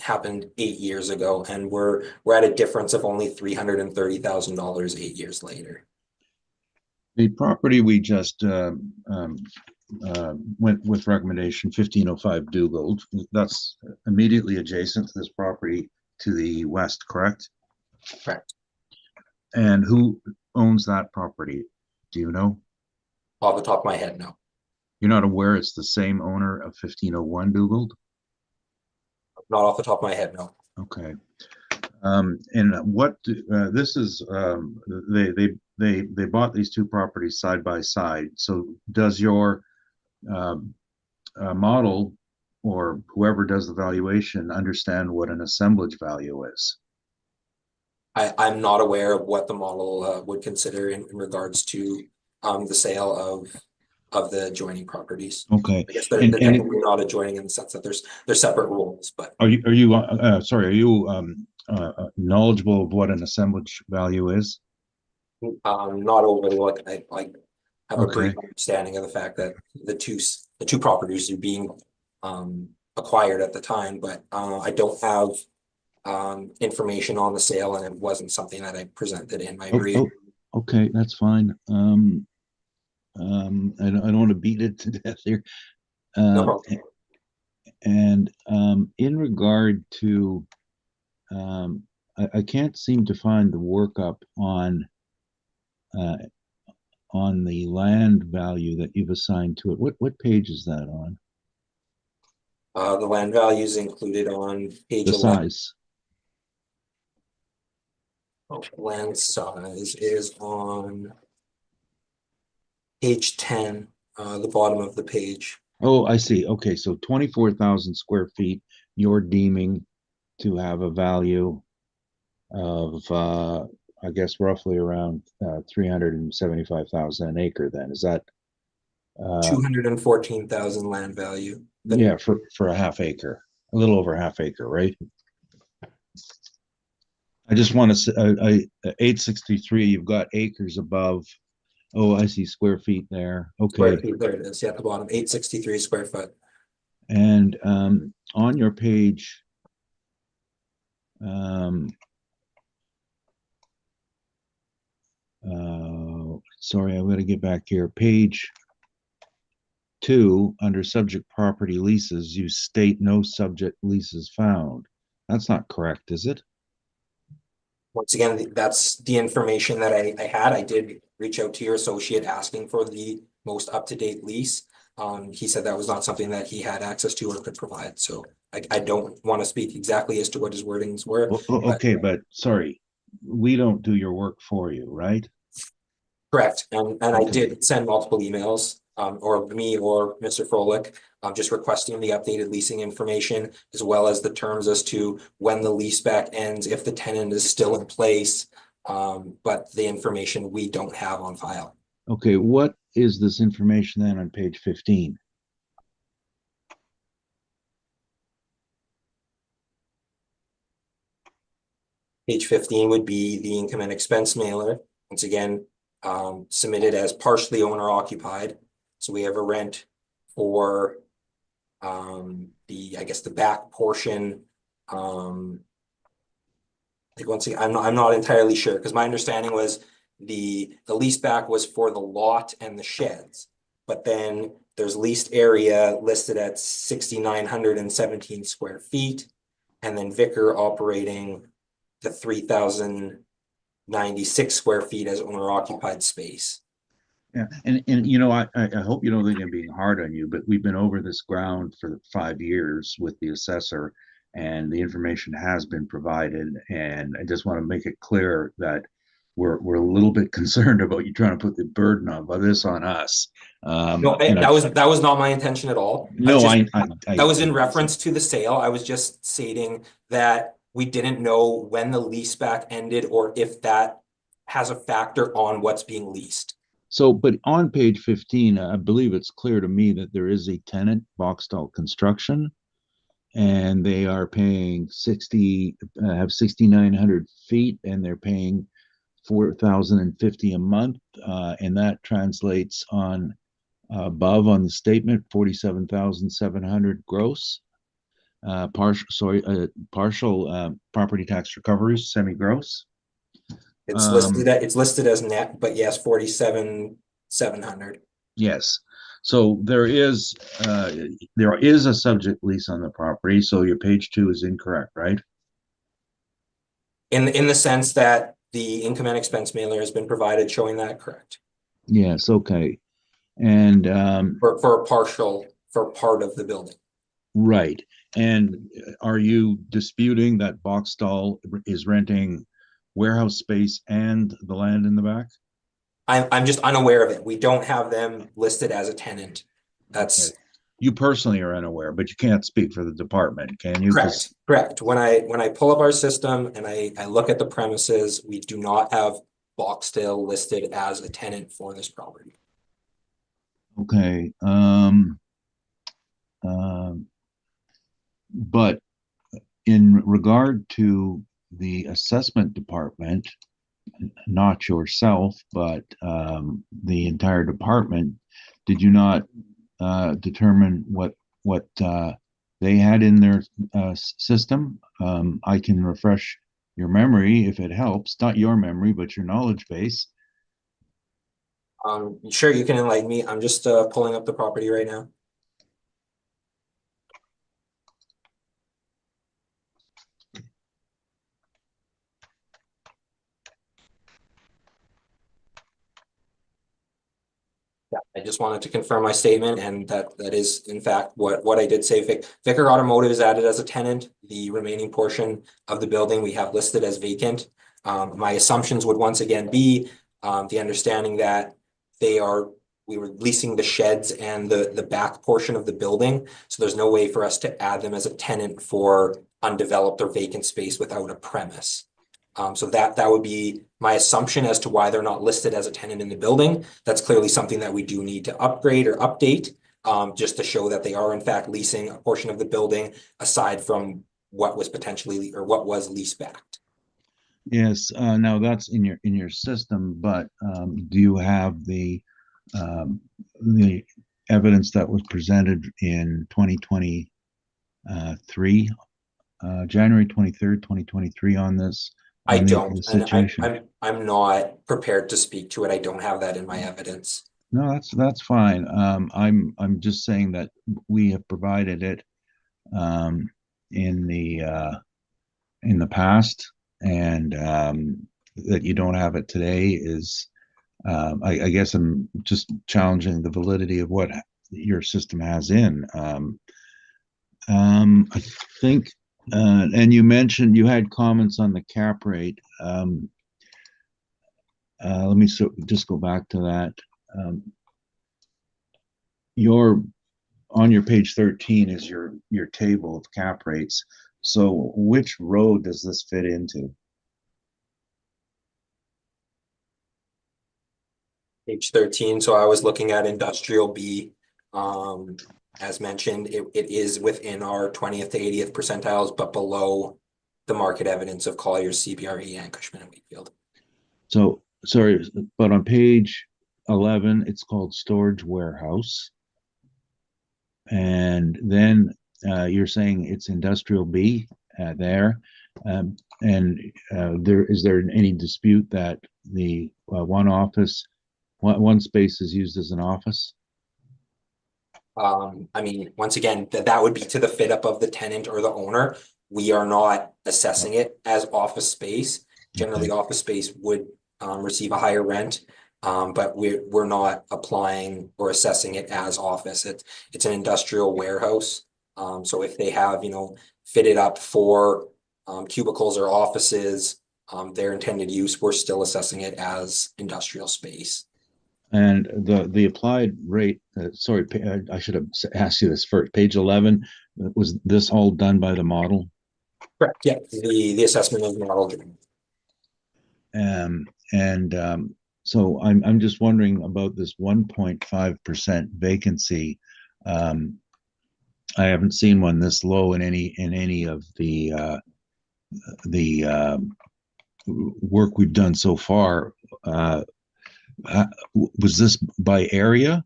happened 8 years ago, and we're at a difference of only $330,000 8 years later. The property we just went with recommendation 1505 Dugald, that's immediately adjacent to this property to the west, correct? Correct. And who owns that property? Do you know? Off the top of my head, no. You're not aware it's the same owner of 1501 Dugald? Not off the top of my head, no. Okay. And what this is, they bought these two properties side by side. So does your model or whoever does the valuation understand what an assemblage value is? I'm not aware of what the model would consider in regards to the sale of the adjoining properties. Okay. I guess they're technically not adjoining in the sense that they're separate roles, but are you knowledgeable of what an assemblage value is? not overly I have a Okay. brief understanding of the fact that the two properties are being acquired at the time, but I don't have information on the sale, and it wasn't something that I presented in my brief. Okay, that's fine. I don't want to beat it to death here. No problem. And in regard to, I can't seem to find the workup on the land value that you've assigned to it. What page is that on? The land value is included on page The 11. size. Land size is on page 10, the bottom of the page. Oh, I see. Okay, so 24,000 square feet, you're deeming to have a value of, I guess, roughly around 375,000 an acre. Then is that 214,000 land value. yeah, for a half acre, a little over a half acre, right? I just want to say, 863. You've got acres above. Oh, I see square feet there. Square Okay. feet, there it is. Yeah, at the bottom, 863 square foot. And on your page, sorry, I'm going to get back here. Page 2, under subject property leases, you state no subject leases found. That's not correct, is it? Once again, that's the information that I had. I did reach out to your associate asking for the most up-to-date lease. He said that was not something that he had access to or could provide. So I don't want to speak exactly as to what his wordings were. Okay, but sorry, we don't do your work for you, right? Correct. And I Okay. did send multiple emails, or me or Mr. Froelich, just requesting the updated leasing information, as well as the terms as to when the lease back ends, if the tenant is still in place, but the information we don't have on file. Okay, what is this information then on page 15? Page 15 would be the income and expense mailer. Once again, submitted as partially owner occupied. So we have a rent for I guess the back portion. I think once again, I'm not entirely sure, because my understanding was the lease back was for the lot and the sheds. But then there's leased area listed at 6,917 square feet, and then Vicar operating the 3,096 square feet as owner occupied space. Yeah, and you know, I hope you don't think I'm being hard on you, but we've been over this ground for 5 years with the assessor, and the information has been provided. And I just want to make it clear that we're a little bit concerned about you trying to put the burden of this on us. No, and that was not my intention at all. no, That was in reference to the sale. I was just stating that we didn't know when the lease back ended, or if that has a factor on what's being leased. So, but on page 15, I believe it's clear to me that there is a tenant, Boxstall Construction, and they are paying 6,900 feet, and they're paying 4,050 a month, and that translates on above on the statement 47,700 gross. Partial property tax recoveries, semi-gross. It's listed as net, but yes, 47,700. Yes. So there is a subject lease on the property. So your page 2 is incorrect, right? In the sense that the income and expense mailer has been provided showing that, correct? Yes. Okay. And For part of the building. right. And are you disputing that Boxstall is renting warehouse space and the land in the back? I'm just unaware of it. We don't have them listed as a tenant. That's okay. You personally are unaware, but you can't speak for the department, can you? Correct. Correct. When I pull up our system and I look at the premises, we do not have Boxstall listed as a tenant for this property. Okay. But in regard to the assessment department, not yourself, but the entire department, did you not determine what they had in their system? I can refresh your memory if it helps, not your memory, but your knowledge base. Sure, you can enlighten me. I'm just pulling up the property right now. Yeah, I just wanted to confirm my statement, and that is in fact what I did say. Vicar Automotive is added as a tenant. The remaining portion of the building we have listed as vacant. My assumptions would once again be the understanding that we were leasing the sheds and the back portion of the building. So there's no way for us to add them as a tenant for undeveloped or vacant space without a premise. So that would be my assumption as to why they're not listed as a tenant in the building. That's clearly something that we do need to upgrade or update, just to show that they are in fact leasing a portion of the building aside from what was potentially or what was lease backed. Yes, now that's in your system, but do you have the evidence that was presented in 2023, January 23rd, 2023 on this? I don't, and I'm not prepared to speak to it. I don't have that in my evidence. No, that's fine. I'm just saying that we have provided it in the past, and that you don't have it today is, I guess I'm just challenging the validity of what your system has in. I think, and you mentioned you had comments on the cap rate. Let me just go back to that. On your page 13 is your table of cap rates. So which road does this fit into? Page 13, so I was looking at industrial B. As mentioned, it is within our 20th to 80th percentiles, but below the market evidence of Colliers, CBRE, and Cushman and Wakefield. So, sorry, but on page 11, it's called storage warehouse. And then you're saying it's industrial B there. And is there any dispute that the one space is used as an office? I mean, once again, that would be to the fit up of the tenant or the owner. We are not assessing it as office space. Generally, office space would receive a higher rent, but we're not applying or assessing it as office. It's an industrial warehouse. So if they have, fitted up for cubicles or offices, their intended use, we're still assessing it as industrial space. And the applied rate, sorry, I should have asked you this first. Page 11, was this all done by the model? Correct. Yeah, the assessment is modeled. So I'm just wondering about this 1.5% vacancy. I haven't seen one this low in any of the work we've done so far. Was this by area,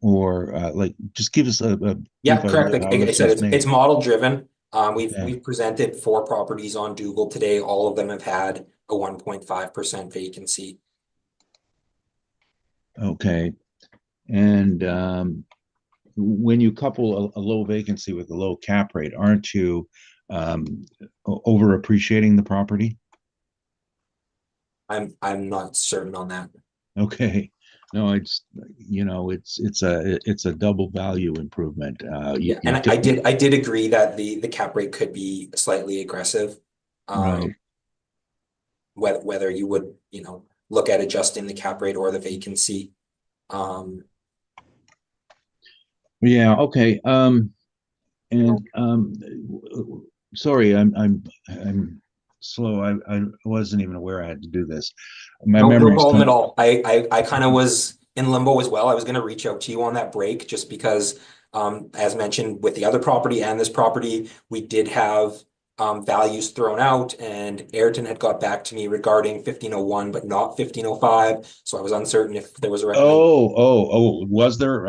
or just give us a Yeah, correct. Like I said, it's model driven. Okay. We've presented 4 properties on Google today. All of them have had a 1.5% vacancy. Okay, and when you couple a low vacancy with a low cap rate, aren't you over appreciating the property? I'm not certain on that. Okay, no, it's a double value improvement. Yeah, and I did agree that the cap rate could be slightly aggressive. Right. Whether you would look at adjusting the cap rate or the vacancy. Yeah. Okay. Sorry, I'm slow. I wasn't even aware I had to do this. My No memory's problem at all. I kind of was in limbo as well. I was going to reach out to you on that break just because, as mentioned with the other property and this property, we did have values thrown out, and Ayrton had got back to me regarding 1501, but not 1505. So I was uncertain if there was a recommendation. Oh, was there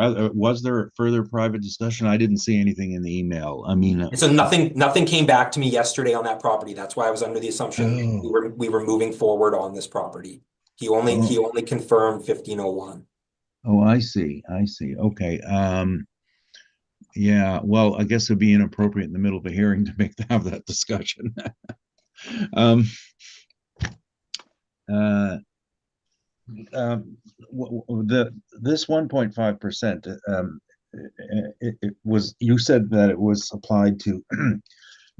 further private discussion? I didn't see anything in the email. I mean, So nothing came back to me yesterday on that property. That's why I was under the assumption we were moving forward on this property. He only confirmed 1501. Oh, I see. Okay. Yeah, well, I guess it'd be inappropriate in the middle of a hearing to have that discussion. This 1.5%, it was, you said that it was applied to,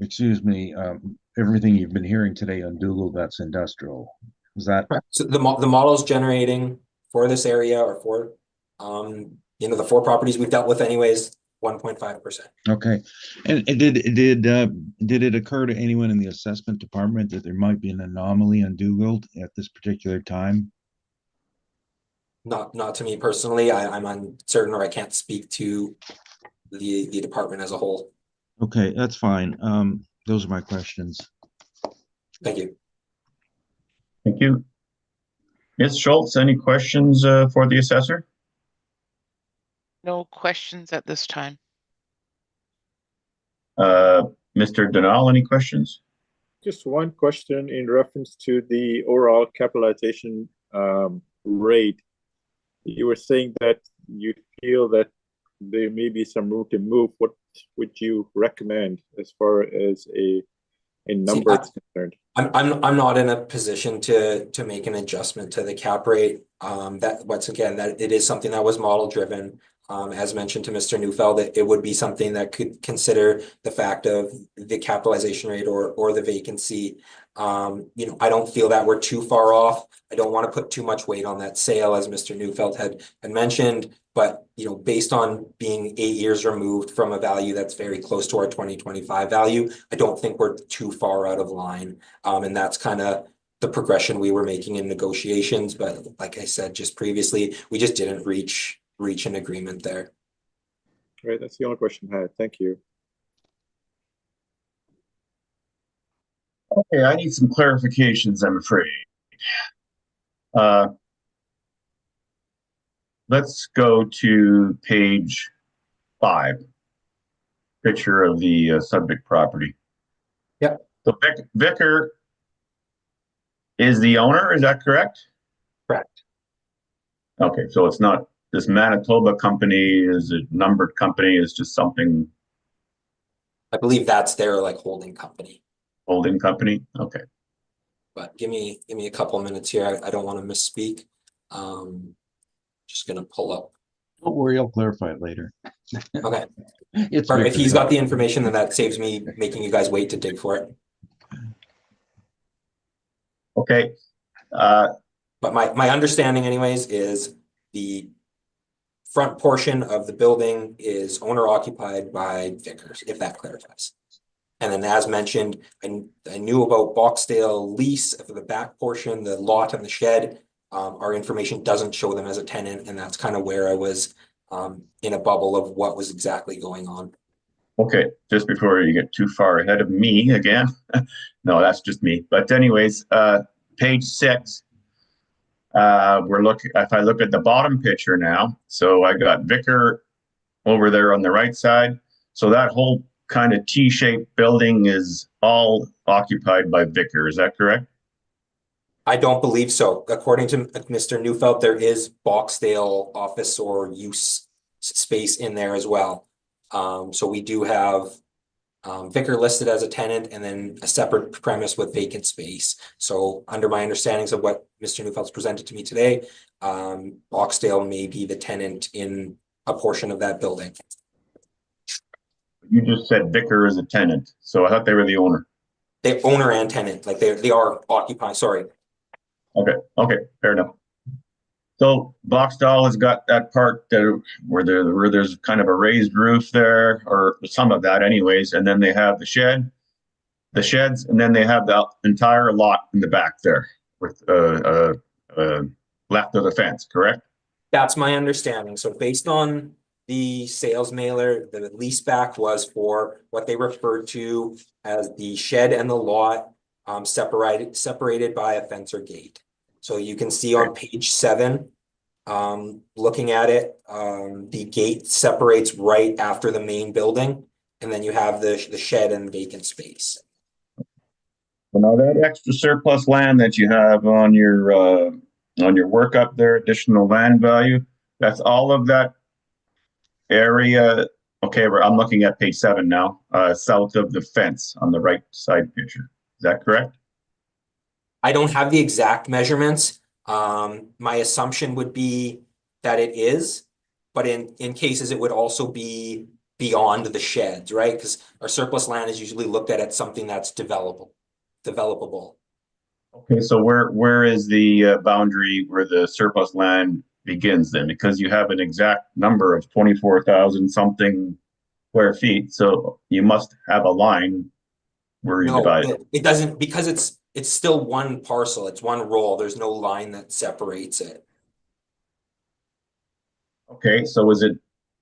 excuse me, everything you've been hearing today on Google that's industrial. Was that? So the model's generating for this area or for, the 4 properties we've dealt with anyways, 1.5%. Okay. And did it occur to anyone in the assessment department that there might be an anomaly on Google at this particular time? Not to me personally. I'm uncertain, or I can't speak to the department as a whole. Okay, that's fine. Those are my questions. Thank you. Thank you. Ms. Schultz, any questions for the assessor? No questions at this time. Mr. Denal, any questions? Just one question in reference to the overall capitalization rate. You were saying that you feel that there may be some room to move. What would you recommend as far as a number is concerned? I'm not in a position to make an adjustment to the cap rate. That once again, that it is something that was model driven. As mentioned to Mr. Neufeld, it would be something that could consider the fact of the capitalization rate or the vacancy. I don't feel that we're too far off. I don't want to put too much weight on that sale, as Mr. Neufeld had mentioned, but based on being 8 years removed from a value that's very close to our 2025 value, I don't think we're too far out of line. And that's kind of the progression we were making in negotiations, but like I said just previously, we just didn't reach an agreement there. Right, that's the only question I had. Thank you. Okay, I need some clarifications, I'm afraid. Let's go to page 5. Picture of the subject property. Yep. So Vicar is the owner, is that correct? Correct. Okay, so it's not this Manitoba company, is a numbered company, is just something I believe that's their like holding company. holding company? Okay. But give me a couple of minutes here. I don't want to misspeak. Just gonna pull up. Don't worry, I'll clarify it later. Okay. It's Or if Victor's he's got fault. the information, then that saves me making you guys wait to dig for it. Okay. But my understanding anyways is the front portion of the building is owner occupied by Vickers, if that clarifies. And then as mentioned, I knew about Boxdale lease for the back portion, the lot and the shed. Our information doesn't show them as a tenant, and that's kind of where I was in a bubble of what was exactly going on. Okay, just before you get too far ahead of me again. No, that's just me. But anyways, page 6. We're looking, if I look at the bottom picture now, so I got Vicar over there on the right side. So that whole kind of T-shaped building is all occupied by Vicar, is that correct? I don't believe so. According to Mr. Neufeld, there is Boxdale office or use space in there as well. So we do have Vicar listed as a tenant and then a separate premise with vacant space. So under my understandings of what Mr. Neufeld's presented to me today, Boxdale may be the tenant in a portion of that building. You just said Vicar is a tenant, so I thought they were the owner. They owner and tenant, like they are occupying, sorry. Okay, fair enough. So Boxdale has got that part where there's kind of a raised roof there, or some of that anyways, and then they have the sheds, and then they have the entire lot in the back there with left of the fence, correct? That's my understanding. So based on the sales mailer, the lease back was for what they referred to as the shed and the lot separated by a fence or gate. So you can see on page 7, looking at it, the gate separates right after the main building, and then you have the shed and vacant space. Well, now that extra surplus land that you have on your work up there, additional land value, that's all of that area. Okay, I'm looking at page 7 now, south of the fence on the right side picture. Is that correct? I don't have the exact measurements. My assumption would be that it is, but in cases it would also be beyond the sheds, right? Because our surplus land is usually looked at as something that's developable. Okay, so where is the boundary where the surplus land begins then? Because you have an exact number of 24,000 something square feet, so you must have a line where you divide it. It doesn't, because it's still one parcel, it's one roll. There's no line that separates it. Okay, so is it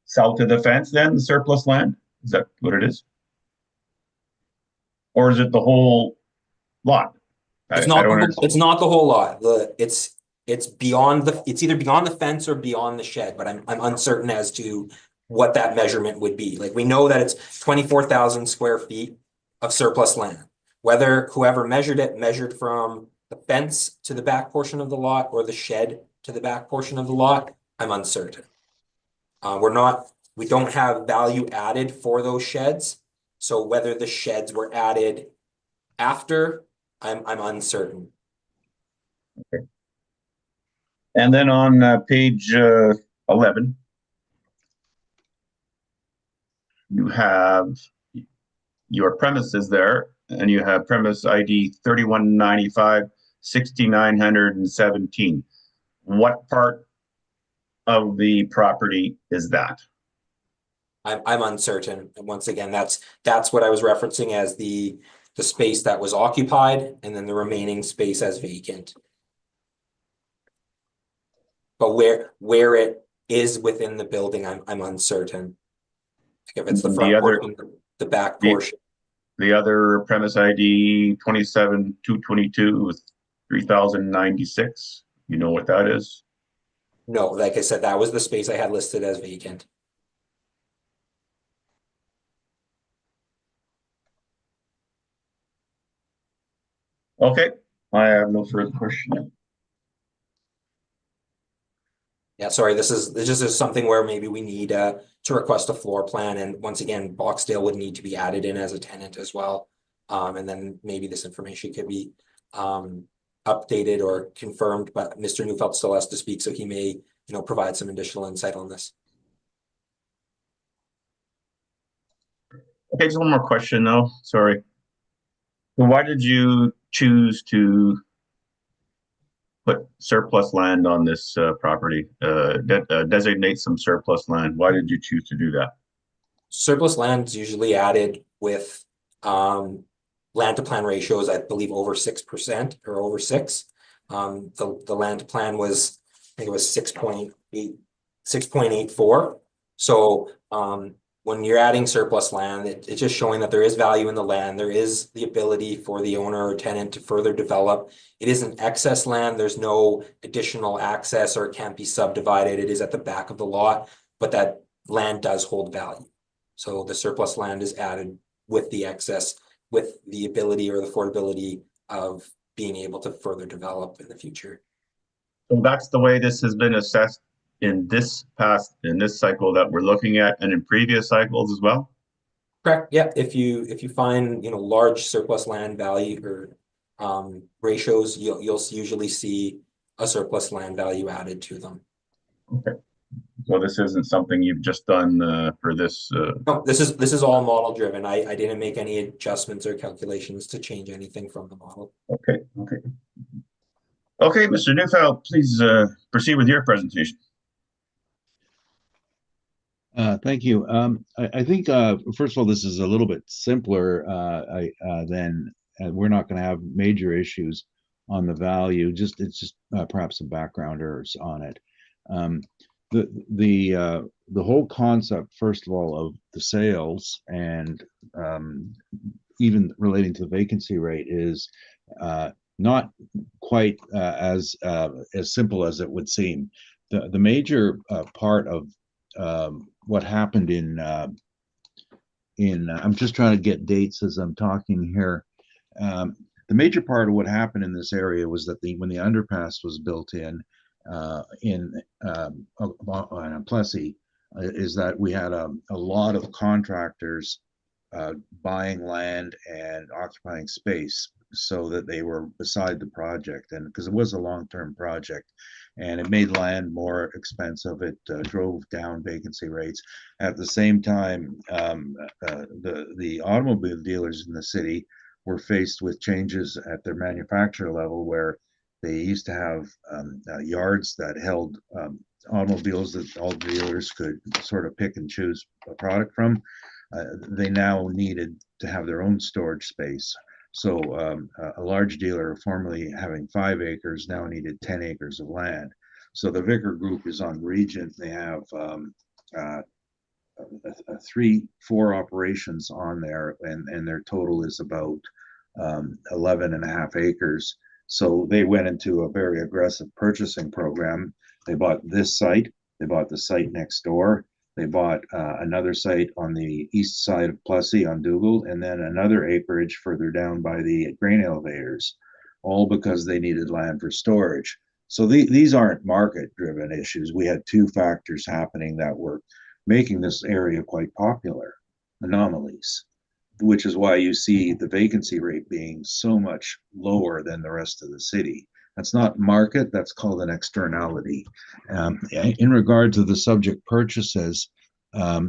south of the fence then, the surplus land? Is that what it is? Or is it the whole lot? It's not the whole lot. It's beyond it's either beyond the fence or beyond the shed, but I'm uncertain as to what that measurement would be. Like, we know that it's 24,000 square feet of surplus land. Whether whoever measured it measured from the fence to the back portion of the lot or the shed to the back portion of the lot, I'm uncertain. We don't have value added for those sheds. So whether the sheds were added after, I'm uncertain. Okay. And then on page 11, you have your premises there, and you have premise ID 3195 6917. What part of the property is that? I'm uncertain. And once again, that's what I was referencing as the the space that was occupied and then the remaining space as vacant. But where it is within the building, I'm uncertain. If it's the The front other- portion, the back the- portion. The other premise ID 27-222 with 3,096. You know what that is? No, like I said, that was the space I had listed as vacant. Okay, I have no further question. Yeah, sorry, this just is something where maybe we need to request a floor plan, and once again, Boxdale would need to be added in as a tenant as well. And then maybe this information could be updated or confirmed, but Mr. Neufeld still has to speak, so he may, provide some additional insight on this. Okay, just one more question though, sorry. Why did you choose to put surplus land on this property, designate some surplus land? Why did you choose to do that? Surplus land is usually added with land to plan ratios, I believe, over 6% or over 6. The land to plan was, I think it was 6.84. So when you're adding surplus land, it's just showing that there is value in the land. There is the ability for the owner or tenant to further develop. It isn't excess land. There's no additional access, or it can't be subdivided. It is at the back of the lot, but that land does hold value. So the surplus land is added with the excess, with the ability or the affordability of being able to further develop in the future. So that's the way this has been assessed in this cycle that we're looking at, and in previous cycles as well? Correct. Yeah. If you find large surplus land value or ratios, you'll usually see a surplus land value added to them. Okay. So this isn't something you've just done for this? No, this is all model driven. I didn't make any adjustments or calculations to change anything from the model. Okay. Okay, Mr. Neufeld, please proceed with your presentation. Thank you. I think, first of all, this is a little bit simpler than we're not going to have major issues on the value. It's just perhaps some backgrounders on it. The whole concept, first of all, of the sales and even relating to the vacancy rate is not quite as simple as it would seem. The major part of what happened in I'm just trying to get dates as I'm talking here. The major part of what happened in this area was that when the underpass was built in Plessy, is that we had a lot of contractors buying land and occupying space so that they were beside the project, and because it was a long-term project, and it made land more expensive. It drove down vacancy rates. At the same time, the automobile dealers in the city were faced with changes at their manufacturer level, where they used to have yards that held automobiles that all dealers could sort of pick and choose a product from. They now needed to have their own storage space. So a large dealer formerly having 5 acres now needed 10 acres of land. So the Vicar Group is on Regent. They have 3-4 operations on there, and their total is about 11.5 acres. So they went into a very aggressive purchasing program. They bought this site. They bought the site next door. They bought another site on the east side of Plessy on Dougal, and then another acreage further down by the grain elevators, all because they needed land for storage. So these aren't market-driven issues. We had 2 factors happening that were making this area quite popular, anomalies, which is why you see the vacancy rate being so much lower than the rest of the city. That's not market, that's called an externality. In regard to the subject purchases, what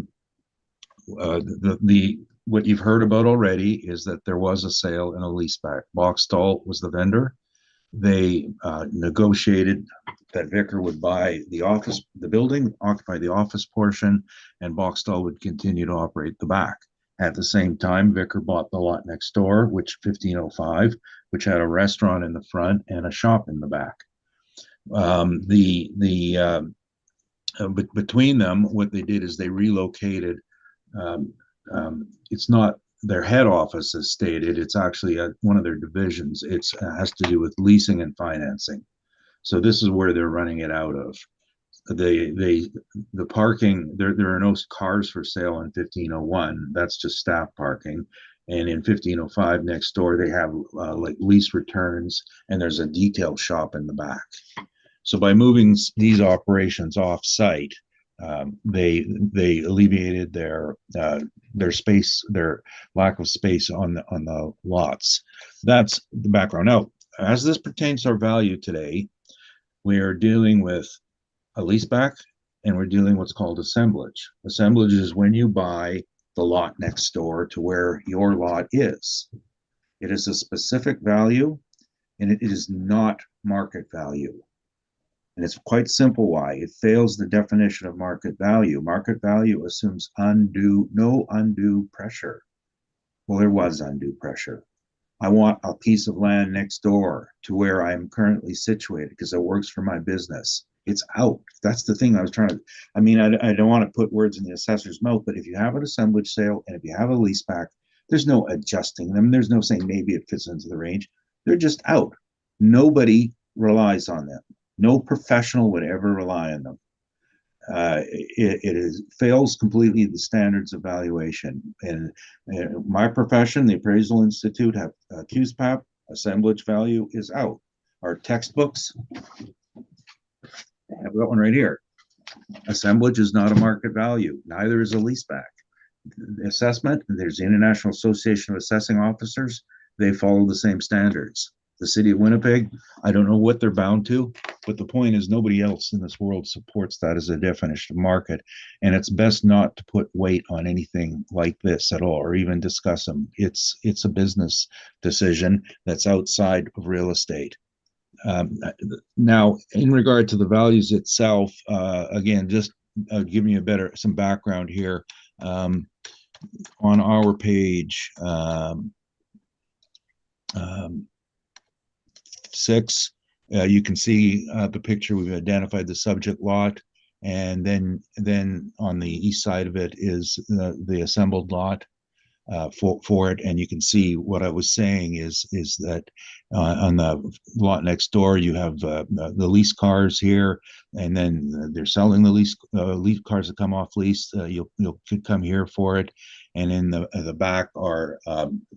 you've heard about already is that there was a sale and a leaseback. Boxstall was the vendor. They negotiated that Vicar would buy the building, occupy the office portion, and Boxstall would continue to operate the back. At the same time, Vicar bought the lot next door, which 1505, which had a restaurant in the front and a shop in the back. But between them, what they did is they relocated. It's not their head office as stated. It's actually one of their divisions. It has to do with leasing and financing. So this is where they're running it out of. The parking, there are no cars for sale in 1501. That's just staff parking. And in 1505 next door, they have like lease returns, and there's a detail shop in the back. So by moving these operations off site, they alleviated their space, their lack of space on the lots. That's the background. Now, as this pertains to our value today, we are dealing with a leaseback, and we're dealing what's called assemblage. Assemblage is when you buy the lot next door to where your lot is. It is a specific value, and it is not market value. And it's quite simple why. It fails the definition of market value. Market value assumes no undue pressure. Well, there was undue pressure. I want a piece of land next door to where I'm currently situated because it works for my business. It's out. That's the thing I was trying to, I mean, I don't want to put words in the assessor's mouth, but if you have an assemblage sale and if you have a lease back, there's no adjusting them. There's no saying maybe it fits into the range. They're just out. Nobody relies on them. No professional would ever rely on them. It fails completely the standards of valuation. And my profession, the Appraisal Institute, have QSPAP, assemblage value is out. Our textbooks, I've got one right here. Assemblage is not a market value. Neither is a leaseback. The assessment, there's the International Association of Assessing Officers. They follow the same standards. The city of Winnipeg, I don't know what they're bound to, but the point is nobody else in this world supports that as a definition of market. And it's best not to put weight on anything like this at all, or even discuss them. It's a business decision that's outside of real estate. Now, in regard to the values itself, again, just giving you some background here. On our page 6, you can see the picture. We've identified the subject lot, and then on the east side of it is the assembled lot for it. And you can see what I was saying is that on the lot next door you have the lease cars here, and then they're selling the lease cars that come off lease. You'll come here for it. And in the back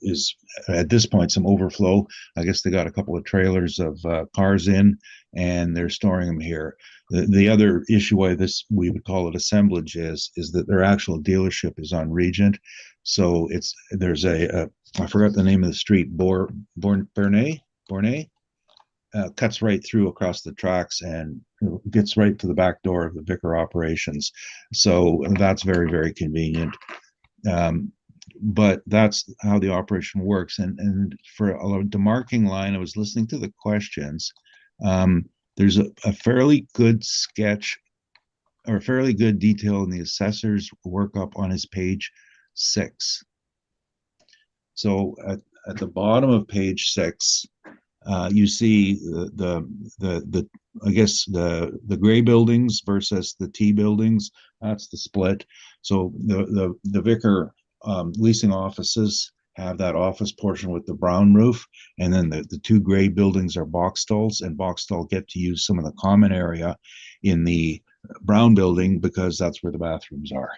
is at this point some overflow. I guess they got a couple of trailers of cars in, and they're storing them here. The other issue why we would call it assemblage is that their actual dealership is on Regent. So there's I forgot the name of the street, Bournay, cuts right through across the tracks and gets right to the back door of the Vicar operations. So that's very, very convenient. But that's how the operation works. And for a demarking line, I was listening to the questions. There's a fairly good sketch or a fairly good detail in the assessor's workup on his page 6. So at the bottom of page 6, you see the I guess the gray buildings versus the T buildings. That's the split. So the Vicar leasing offices have that office portion with the brown roof, and then the 2 gray buildings are box stalls, and box stall get to use some of the common area in the brown building because that's where the bathrooms are.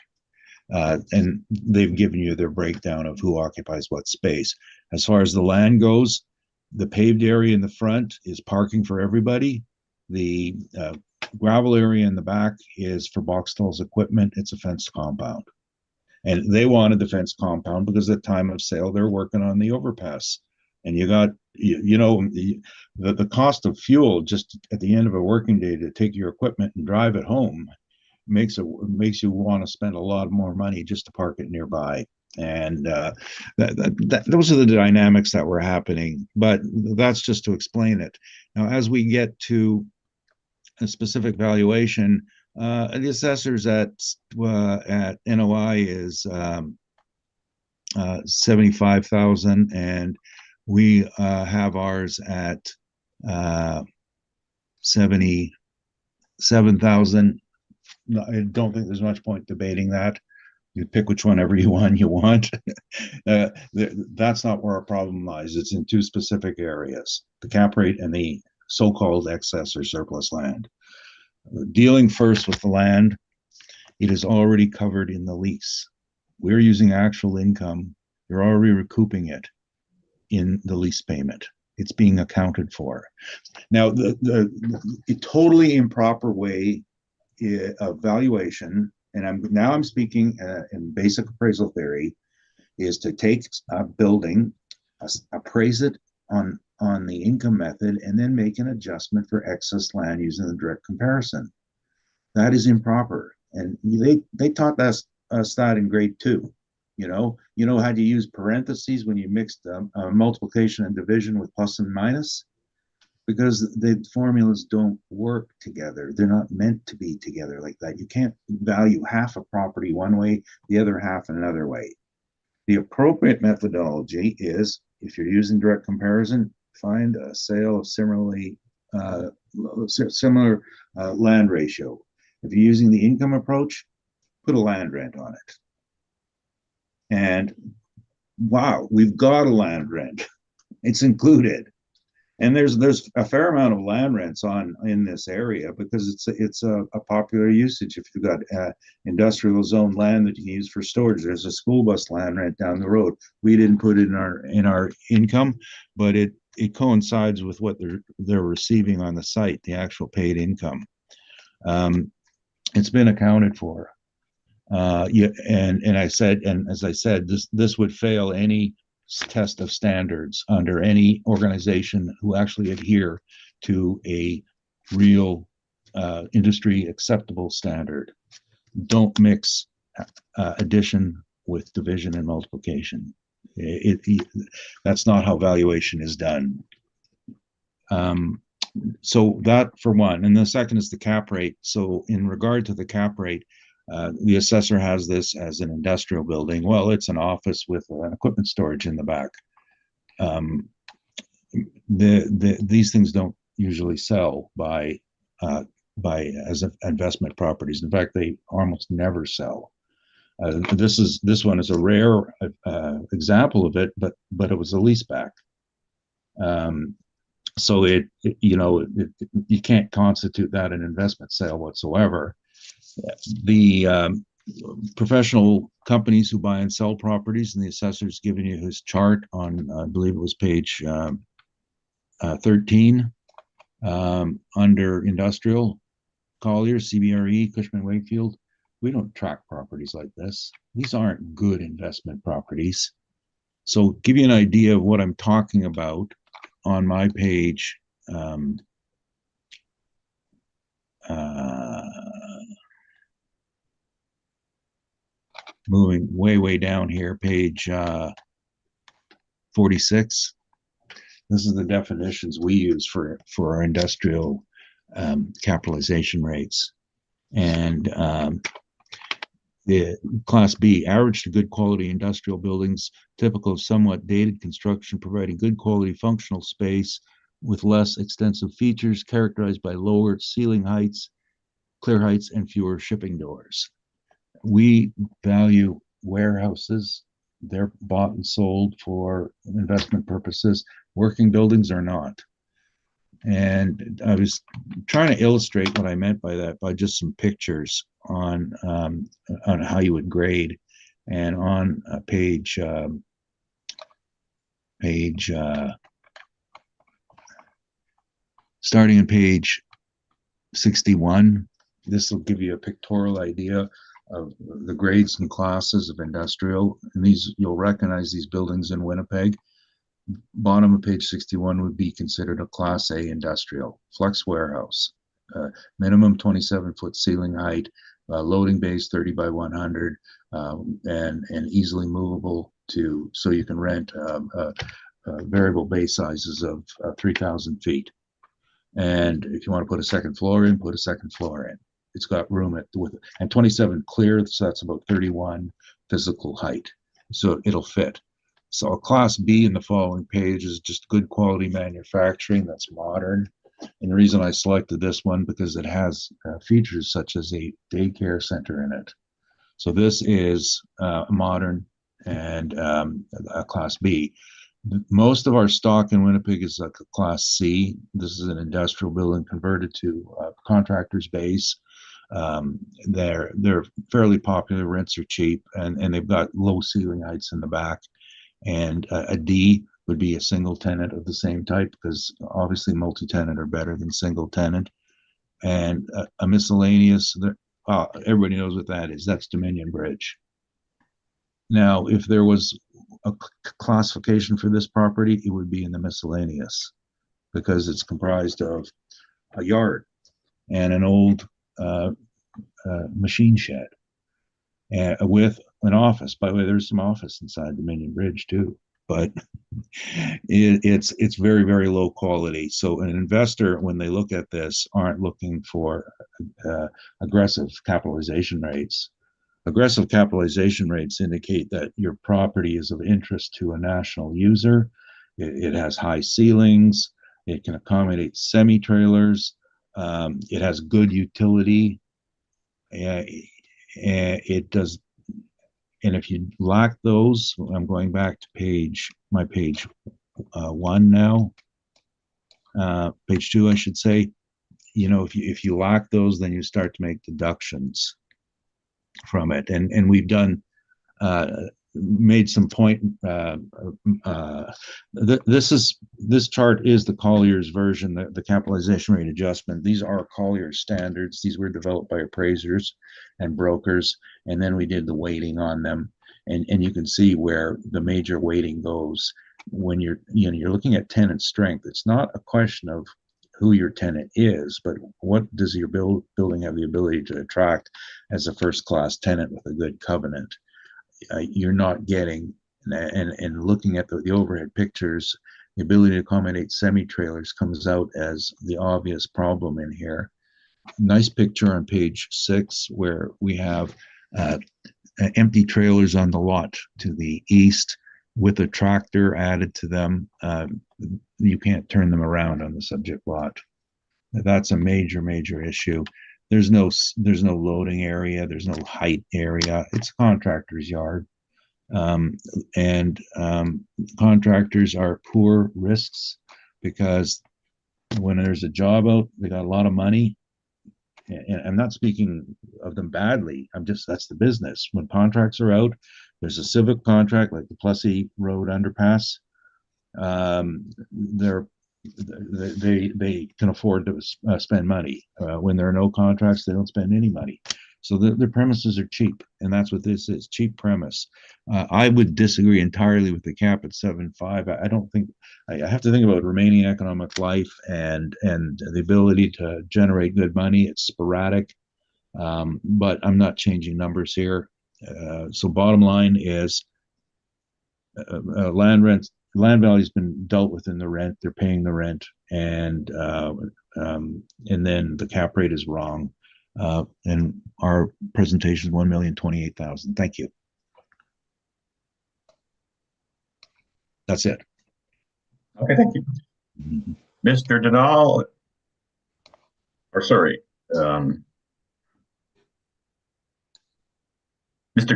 And they've given you their breakdown of who occupies what space. As far as the land goes, the paved area in the front is parking for everybody. The gravel area in the back is for box stalls equipment. It's a fenced compound. And they wanted the fenced compound because at time of sale, they're working on the overpass. And you got, the cost of fuel just at the end of a working day to take your equipment and drive it home makes you want to spend a lot more money just to park it nearby. And those are the dynamics that were happening, but that's just to explain it. Now, as we get to a specific valuation, the assessors at NOI is 75,000, and we have ours at 77,000. I don't think there's much point debating that. You pick which one ever you want. That's not where our problem lies. It's in two specific areas: the cap rate and the so-called excess or surplus land. Dealing first with the land, it is already covered in the lease. We're using actual income. You're already recouping it in the lease payment. It's being accounted for. Now, the totally improper way of valuation, and I'm speaking in basic appraisal theory, is to take a building, appraise it on the income method, and then make an adjustment for excess land using the direct comparison. That is improper, and they taught us that in grade 2. You know how to use parentheses when you mixed multiplication and division with plus and minus, because the formulas don't work together. They're not meant to be together like that. You can't value half a property one way, the other half another way. The appropriate methodology is, if you're using direct comparison, find a sale of similar land ratio. If you're using the income approach, put a land rent on it. And wow, we've got a land rent. It's included. And there's a fair amount of land rents in this area, because it's a popular usage. If you've got industrial zone land that you can use for storage, there's a school bus land rent down the road. We didn't put it in our income, but it coincides with what they're receiving on the site, the actual paid income. It's been accounted for. And as I said, this would fail any test of standards under any organization who actually adhere to a real industry acceptable standard. Don't mix addition with division and multiplication. That's not how valuation is done. So that for one. And the second is the cap rate. So in regard to the cap rate, the assessor has this as an industrial building. Well, it's an office with an equipment storage in the back. These things don't usually sell as investment properties. In fact, they almost never sell. This one is a rare example of it, but it was a leaseback. So you can't constitute that an investment sale whatsoever. The professional companies who buy and sell properties, and the assessor's given you his chart on, I believe it was page 13, under industrial, Colliers, CBRE, Cushman Wakefield. We don't track properties like this. These aren't good investment properties. So give you an idea of what I'm talking about on my page. Moving way down here, page 46. This is the definitions we use for our industrial capitalization rates. And the Class B, average to good quality industrial buildings, typical of somewhat dated construction, providing good quality functional space with less extensive features, characterized by lower ceiling heights, clear heights, and fewer shipping doors. We value warehouses. They're bought and sold for investment purposes. Working buildings are not. And I was trying to illustrate what I meant by that by just some pictures on how you would grade. And on starting on page 61, this will give you a pictorial idea of the grades and classes of industrial. And you'll recognize these buildings in Winnipeg. Bottom of page 61 would be considered a Class A industrial. Flex warehouse, minimum 27-foot ceiling height, loading bays 30 by 100, and easily movable so you can rent variable bay sizes of 3,000 feet. And if you want to put a second floor in, put a second floor in. It's got room and 27 clear, so that's about 31 physical height. so it'll fit. So a class B in the following page is just good quality manufacturing that's modern. And the reason I selected this one because it has features such as a daycare center in it. So this is modern and a class B. Most of our stock in Winnipeg is like a class C. This is an industrial building converted to contractor's base. They're fairly popular, rents are cheap, and they've got low ceiling heights in the back. And a D would be a single tenant of the same type, because obviously multi-tenant are better than single tenant. And a miscellaneous, everybody knows what that is. That's Dominion Bridge. Now, if there was a classification for this property, it would be in the miscellaneous, because it's comprised of a yard and an old machine shed with an office. By the way, there's some office inside Dominion Bridge too, but it's very, very low quality. So an investor, when they look at this, aren't looking for aggressive capitalization rates. Aggressive capitalization rates indicate that your property is of interest to a national user. It has high ceilings. It can accommodate semi-trailers. It has good utility. It does. And if you lack those, I'm going back to page 1 now. Page 2, I should say. You know, if you lack those, then you start to make deductions from it. And we've done made some point. This chart is the Collier's version, the capitalization rate adjustment. These are Collier's standards. These were developed by appraisers and brokers, and then we did the weighting on them. And you can see where the major weighting goes when you're looking at tenant strength. It's not a question of who your tenant is, but what does your building have the ability to attract as a first-class tenant with a good covenant. You're not getting, and looking at the overhead pictures, the ability to accommodate semi-trailers comes out as the obvious problem in here. Nice picture on page 6 where we have empty trailers on the lot to the east with a tractor added to them. You can't turn them around on the subject lot. That's a major issue. There's no loading area. There's no height area. It's a contractor's yard. Contractors are poor risks, because when there's a job out, they got a lot of money. And I'm not speaking of them badly. That's the business. When contracts are out, there's a civic contract like the Plessy Road underpass. They can afford to spend money. When there are no contracts, they don't spend any money. So their premises are cheap, and that's what this is, cheap premise. I would disagree entirely with the cap at 7.5. I don't think, I have to think about remaining economic life and the ability to generate good money. It's sporadic, but I'm not changing numbers here. So bottom line is land value's been dealt with in the rent. They're paying the rent, and then the cap rate is wrong. And our presentation is $1,028,000. Thank you. That's it. Okay, thank you. Mr. Denal, or sorry, Mr.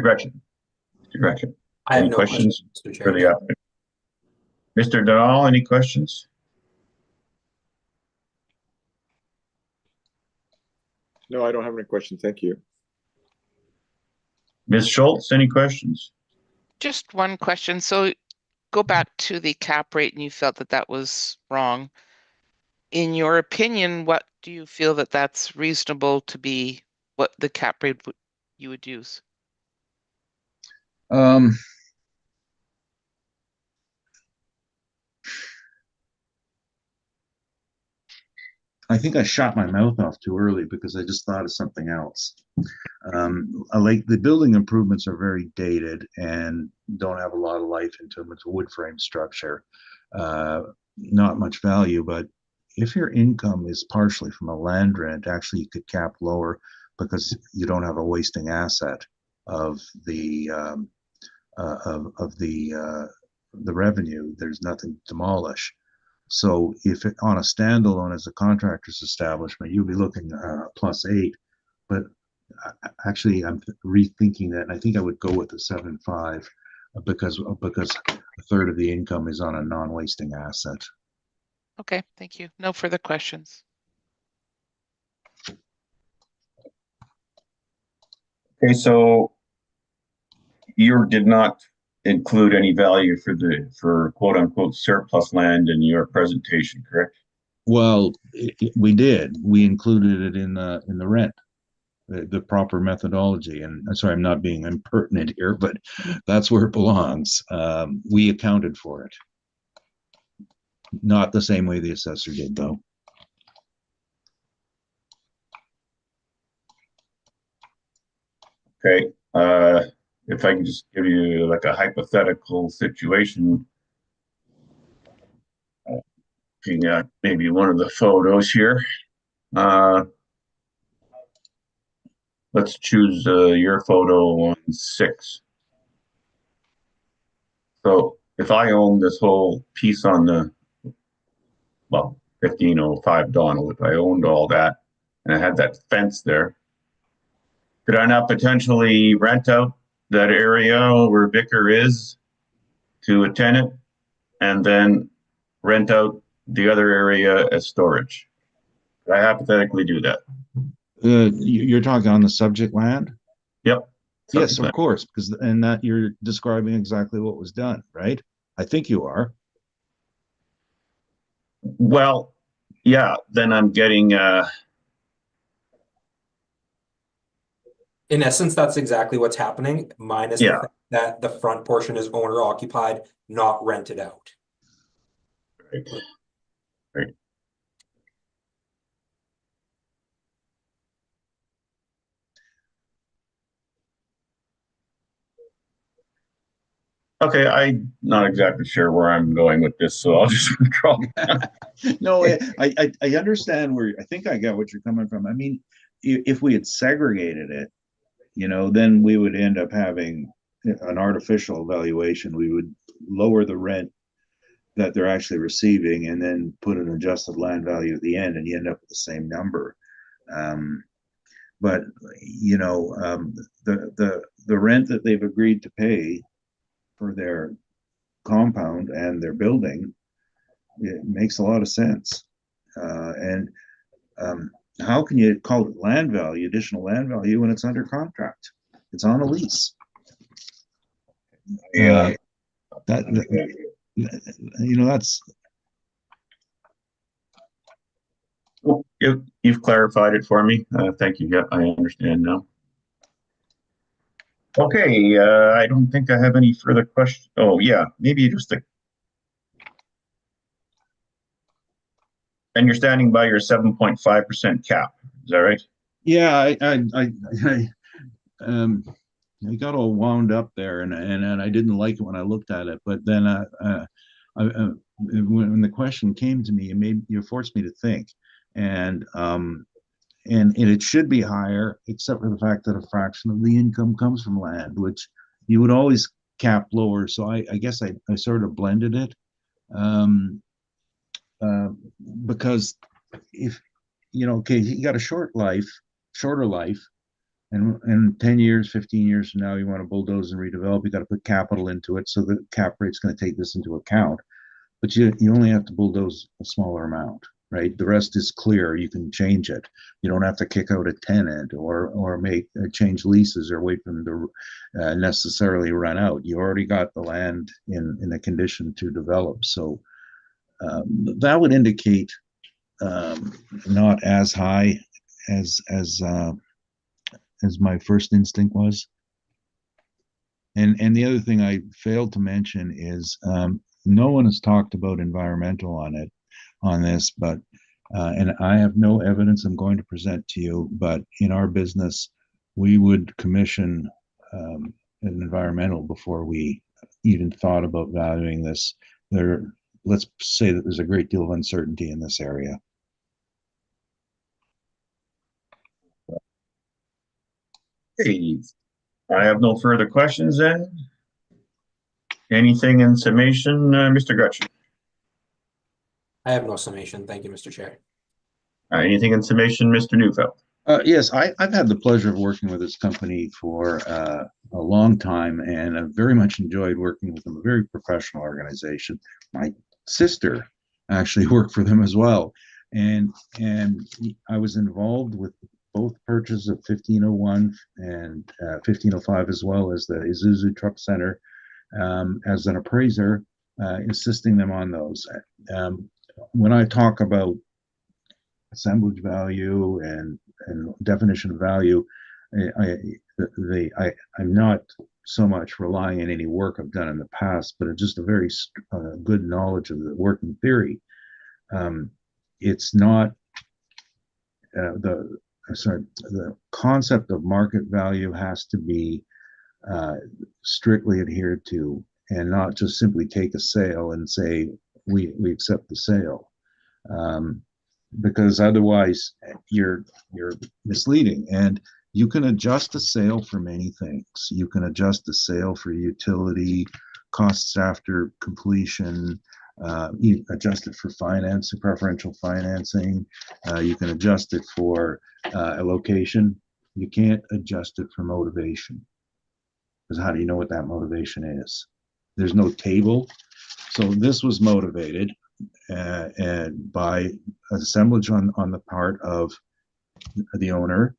Gretchen. Mr. Gretchen. I have Any no questions Mr. for Chairman. the applicant? Mr. Denal, any questions? No, I don't have any questions. Thank you. Ms. Schultz, any questions? Just one question. So go back to the cap rate, and you felt that that was wrong. In your opinion, what do you feel that that's reasonable to be, what the cap rate you would use? I think I shot my mouth off too early because I just thought of something else. Like the building improvements are very dated and don't have a lot of life into them. It's a wood frame structure, not much value. But if your income is partially from a land rent, actually you could cap lower because you don't have a wasting asset of the of the revenue. There's nothing to demolish. So if it on a standalone as a contractor's establishment, you'll be looking +8. But actually, I'm rethinking that, and I think I would go with the 7.5 because a third of the income is on a non-wasting asset. Okay, thank you. No further questions. Okay, so you did not include any value for quote unquote surplus land in your presentation, correct? Well, we did. We included it in the rent, the proper methodology. And I'm sorry, I'm not being impertinent here, but that's where it belongs. We accounted for it. Not the same way the assessor did, though. Okay. If I can just give you like a hypothetical situation, looking at maybe one of the photos here. Let's choose your photo on 6. So if I own this whole piece on the, well, 1505 Donald, if I owned all that and I had that fence there, could I not potentially rent out that area where Vicar is to a tenant and then rent out the other area as storage? Could I hypothetically do that? You're talking on the subject land? Yep. Yes, of course, because and that you're describing exactly what was done, right? I think you are. Well, yeah, then I'm getting In essence, that's exactly what's happening, minus the Yeah. fact that the front portion is owner occupied, not rented out. Right. Right. Okay, I'm not exactly sure where I'm going with this, so I'll just withdraw. No, I understand where I think I get what you're coming from. I mean, if we had segregated it, then we would end up having an artificial valuation. We would lower the rent that they're actually receiving and then put an adjusted land value at the end, and you end up with the same number. But the rent that they've agreed to pay for their compound and their building, it makes a lot of sense. And how can you call it land value, additional land value, when it's under contract? It's on a lease. Yeah. That's. Well, you've clarified it for me. Thank you. Yeah, I understand now. Okay, I don't think I have any further questions. Oh, yeah, maybe just and you're standing by your 7.5% cap. Is that right? Yeah, I got all wound up there, and I didn't like it when I looked at it. But then, when the question came to me, you forced me to think, and it should be higher, except for the fact that a fraction of the income comes from land, which you would always cap lower. So I guess I sort of blended it, because if okay, you got a shorter life. And 10 years, 15 years from now, you want to bulldoze and redevelop, you got to put capital into it. So the cap rate's going to take this into account. But you only have to bulldoze a smaller amount, right? The rest is clear. You can change it. You don't have to kick out a tenant or make change leases or wait for them to necessarily run out. You already got the land in a condition to develop. So that would indicate not as high as my first instinct was. And the other thing I failed to mention is no one has talked about environmental on this, but and I have no evidence I'm going to present to you, but in our business, we would commission an environmental before we even thought about valuing this. Let's say that there's a great deal of uncertainty in this area. Hey, I have no further questions then. Anything in summation, Mr. Gretchen? I have no summation. Thank you, Mr. Chair. Anything in summation, Mr. Neufeld? Yes, I've had the pleasure of working with this company for a long time, and I've very much enjoyed working with them. A very professional organization. My sister actually worked for them as well, and I was involved with both purchases of 1501 and 1505, as well as the Isuzu Truck Center, as an appraiser, assisting them on those. When I talk about assemblage value and definition of value, I'm not so much relying on any work I've done in the past, but it's just a very good knowledge of the working theory. It's not the concept of market value has to be strictly adhered to, and not just simply take a sale and say we accept the sale. Because otherwise you're misleading, and you can adjust a sale for many things. You can adjust the sale for utility costs after completion. You adjust it for financing, preferential financing. You can adjust it for a location. You can't adjust it for motivation, because how do you know what that motivation is? There's no table. So this was motivated and by assemblage on the part of the owner,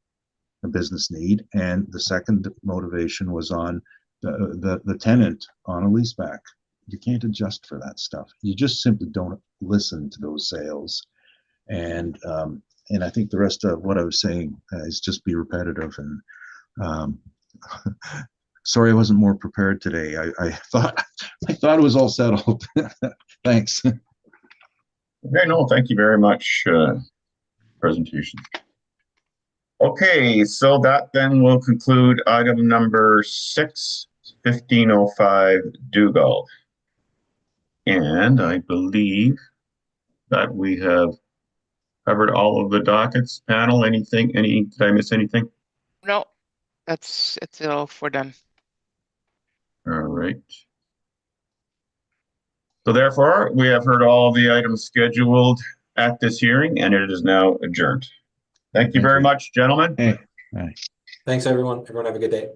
a business need, and the second motivation was on the tenant on a leaseback. You can't adjust for that stuff. You just simply don't listen to those sales, and I think the rest of what I was saying is just be repetitive. And sorry I wasn't more prepared today. I thought it was all settled. Thanks. Okay, no, thank you very much, presentation. Okay, so that then will conclude item number 6, 1505 Dugald. And I believe that we have covered all of the dockets. Panel, did I miss anything? No, it's all if we're done. All right. So therefore, we have heard all the items scheduled at this hearing, and it is now adjourned. Thank you very much, gentlemen. Hey. Bye. Thanks, everyone. Everyone have a good day.